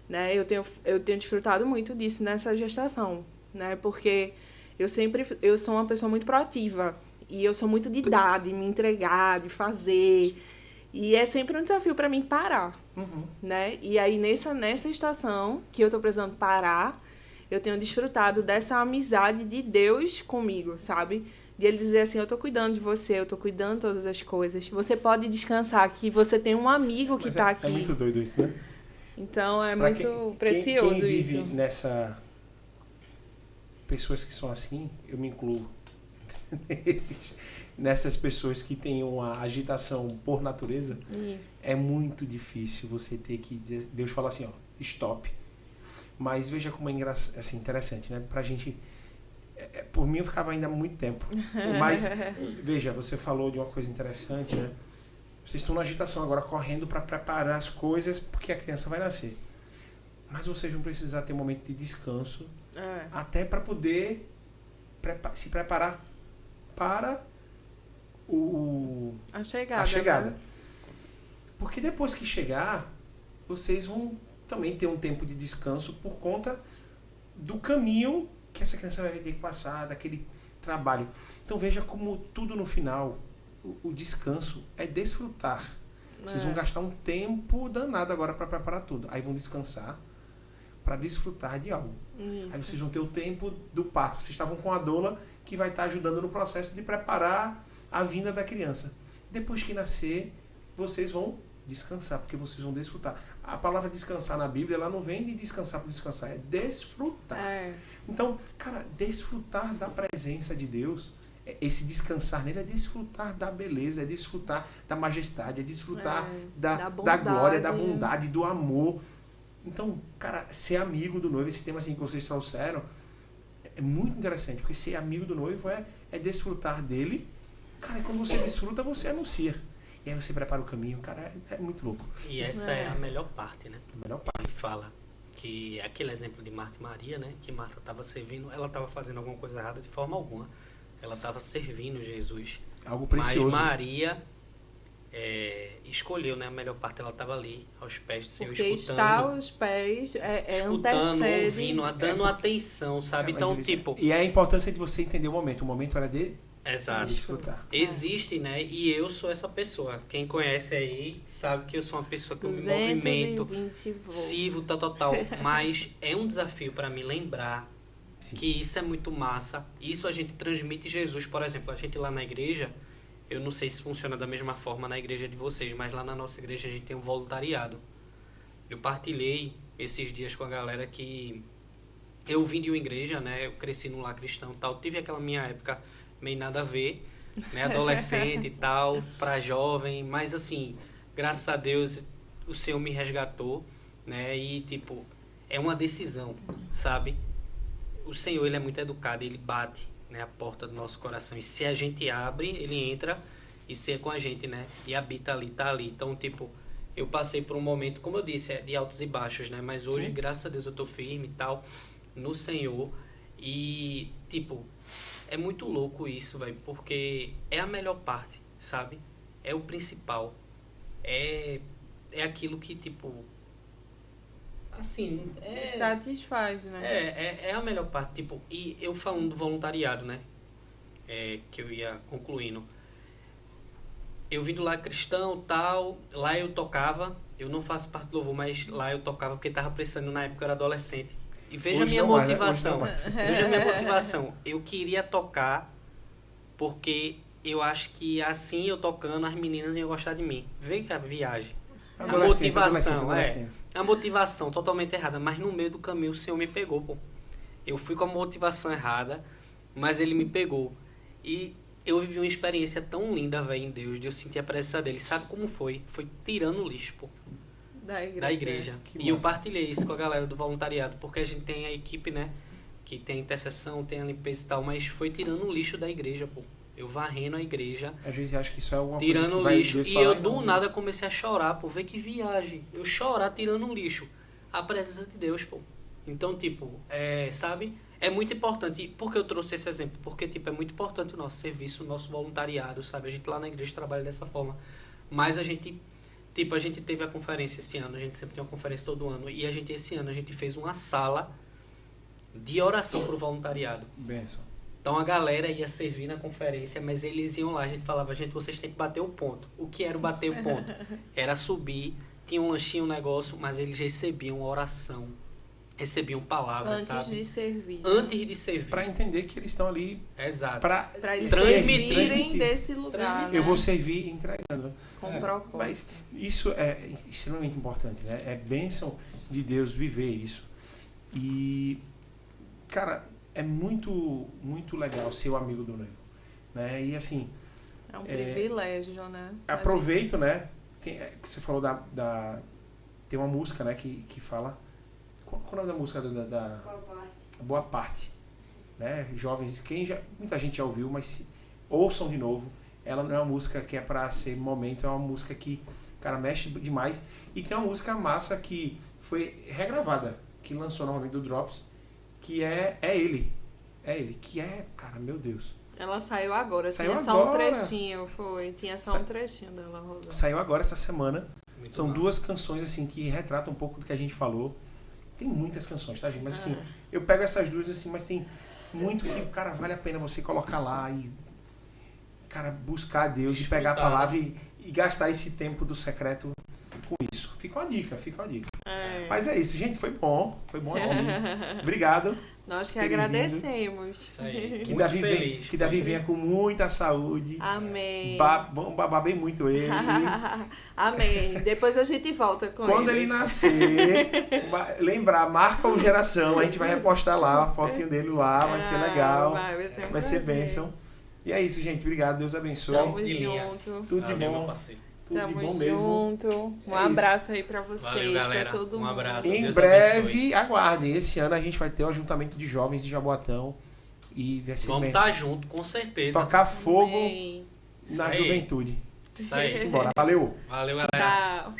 Né? Eu tenho desfrutado muito disso nessa gestação. Né? Porque eu sou uma pessoa muito proativa. E eu sou muito de dar, de me entregar, de fazer. E é sempre um desafio para mim parar, né? E aí, nessa estação que eu tô precisando parar, eu tenho desfrutado dessa amizade de Deus comigo, sabe? De Ele dizer assim, eu tô cuidando de você, eu tô cuidando de todas as coisas. Você pode descansar aqui, você tem um amigo que tá aqui. É muito doido isso, né? Então, é muito precioso quem isso. Vive pessoas que são assim, eu me incluo. Nessas pessoas que têm uma agitação por natureza, é muito difícil você ter que dizer, Deus fala assim, ó, stop. Mas veja como é assim, interessante, né? Pra gente por mim eu ficava ainda muito tempo. Mas, veja, você falou de uma coisa interessante, né? Vocês estão na agitação agora, correndo para preparar as coisas, porque a criança vai nascer. Mas vocês vão precisar ter um momento de descanso, até para poder se preparar para a chegada. a chegada. Né? Porque depois que chegar, vocês vão também ter um tempo de descanso por conta do caminho que essa criança vai ter que passar, daquele trabalho. Então veja como tudo no final, o descanso é desfrutar. Vocês vão gastar um tempo danado agora para preparar tudo. Aí vão descansar para desfrutar de algo. Isso. Aí vocês vão ter o tempo do parto. Vocês estavam com a doula que vai estar ajudando no processo de preparar a vinda da criança. Depois que nascer, vocês vão descansar, porque vocês vão desfrutar. A palavra descansar na Bíblia, ela não vem de descansar por descansar, é desfrutar. Então, cara, desfrutar da presença de Deus, esse descansar nele é desfrutar da beleza, é desfrutar da majestade, é desfrutar da glória, da bondade, do amor. Então, cara, ser amigo do noivo, esse tema assim que vocês trouxeram, é muito interessante, porque ser amigo do noivo é desfrutar dele. Cara, e quando você desfruta, você anuncia. E aí você prepara o caminho, cara, é muito louco. E essa é a melhor parte, né? A melhor parte. Ele fala que aquele exemplo de Marta e Maria, né? Que Marta estava servindo, ela estava fazendo alguma coisa errada de forma alguma. Ela estava servindo Jesus. Algo precioso. Mas Maria escolheu, né? A melhor parte, ela estava ali, aos pés do Senhor, porque escutando. Está aos pés, escutando, antecede, ouvindo, dando atenção, sabe? Então, tipo... E a importância de você entender o momento. O momento era de Exato. desfrutar. Existe, né? E eu sou essa pessoa. Quem conhece aí sabe que eu sou uma pessoa que eu me movimento, sirvo, tal. Mas é um desafio para mim lembrar que isso é muito massa. Isso a gente transmite Jesus, por exemplo. A gente lá na igreja, eu não sei se funciona da mesma forma na igreja de vocês, mas lá na nossa igreja a gente tem um voluntariado. Eu partilhei esses dias com a galera que eu vim de uma igreja, né? Eu cresci num lar cristão e tal. Tive aquela minha época meio nada a ver, né? Adolescente e tal, pra jovem. Mas assim, graças a Deus, o Senhor me resgatou, né? E tipo, é uma decisão, sabe? O Senhor, ele é muito educado, ele bate, né, a porta do nosso coração. E se a gente abre, ele entra e ceia com a gente, né? E habita ali, tá ali. Então, tipo, eu passei por um momento, como eu disse, de altos e baixos, né? Mas hoje, graças a Deus, eu tô firme e tal, no Senhor. E, tipo, é muito louco isso, velho, porque é a melhor parte, sabe? É o principal. É aquilo que, tipo... Assim, satisfaz, né? É a melhor parte, tipo, e eu falando do voluntariado, né? Que eu ia concluindo. Eu vim do lar cristão, tal, lá eu tocava, eu não faço parte do louvor, mas lá eu tocava porque tava precisando, na época eu era adolescente. E veja a minha motivação, veja a minha motivação. Eu queria tocar porque eu acho que assim eu tocando, as meninas iam gostar de mim. Vê que a viagem. A motivação, a motivação totalmente errada, mas no meio do caminho o Senhor me pegou, pô. Eu fui com a motivação errada, mas Ele me pegou. E eu vivi uma experiência tão linda, velho, em Deus, de eu sentir a presença dEle. Sabe como foi? Foi tirando o lixo, pô. Da igreja. E eu partilhei isso com a galera do voluntariado, porque a gente tem a equipe, né, que tem a intercessão, tem a limpeza e tal, mas foi tirando o lixo da igreja, pô. Eu varrendo a igreja. A gente acha que isso é alguma tirando coisa que vai lixo. E eu do nada isso. comecei a chorar, pô. Vê que viagem. Eu chorar tirando um lixo. A presença de Deus, pô. Então, tipo, sabe? É muito importante. E por que eu trouxe esse exemplo? Porque, tipo, é muito importante o nosso serviço, o nosso voluntariado, sabe? A gente lá na igreja trabalha dessa forma. Mas a gente, tipo, a gente teve a conferência esse ano. A gente sempre tem uma conferência todo ano. E esse ano a gente fez uma sala de oração pro voluntariado. Benção. Então a galera ia servir na conferência, mas eles iam lá, a gente falava, gente, vocês têm que bater o ponto. O que era bater o ponto? Era subir, tinha um lanchinho, um negócio, mas eles recebiam oração, recebiam palavras, sabe? Antes de servir. Para entender que eles estão ali. Exato. Para eles transmitirem desse lugar. Eu vou servir entregando. Com propósito. Mas isso é extremamente importante, né? É bênção de Deus viver isso. E, cara, é muito, muito legal ser o amigo do noivo, né? E assim... É um privilégio, né? Aproveito, né? Você falou tem uma música, né, que fala... Qual é o nome da música? Boa Parte. né? Jovens, muita gente já ouviu, mas ouçam de novo. Ela não é uma música que é pra ser momento, é uma música que, cara, mexe demais. E tem uma música massa que foi regravada, que lançou novamente do Drops, que é ele. É ele, que é, cara, meu Deus. Ela saiu agora, Saiu tinha só um agora. trechinho, foi. Tinha só um trechinho dela, Rosa. Saiu agora essa semana. Muito São massa. 2 canções, assim, que retratam um pouco do que a gente falou. Tem muitas canções, tá, gente? Mas, assim, Ah. eu pego essas 2, assim, mas tem muito que, cara, vale a pena você colocar lá e, cara, buscar Deus e pegar a Desfrutar, palavra e gastar esse tempo do secreto com isso. Fica uma dica, fica uma dica. É. Mas é isso, gente, foi bom aqui. Obrigado. Nós que terem agradecemos. Isso aí. Que Muito Davi, feliz. que Davi venha com muita saúde. Amém. Vamos babar bem muito ele. Amém. Depois a gente volta com Quando ele nascer, lembrar, marca o Geração, a gente vai repostar lá a fotinho dele lá, vai ser legal, Vai ser, vai ser bênção. E é isso, gente. Obrigado, Deus abençoe. Tamo De linha. junto. Tudo de Valeu, meu bom, parceiro. tudo de Tamo bom mesmo. junto. Um É abraço aí pra vocês, Valeu, galera. pra todo Um mundo. abraço. Em Deus breve, abençoe. aguardem. Esse ano a gente vai ter o ajuntamento de jovens de Jaboatão e vai ser Vamos bênção. estar junto, com certeza. Tocar fogo Amém. na Isso aí. juventude. Isso aí. Simbora. Valeu. Valeu, galera. Tchau.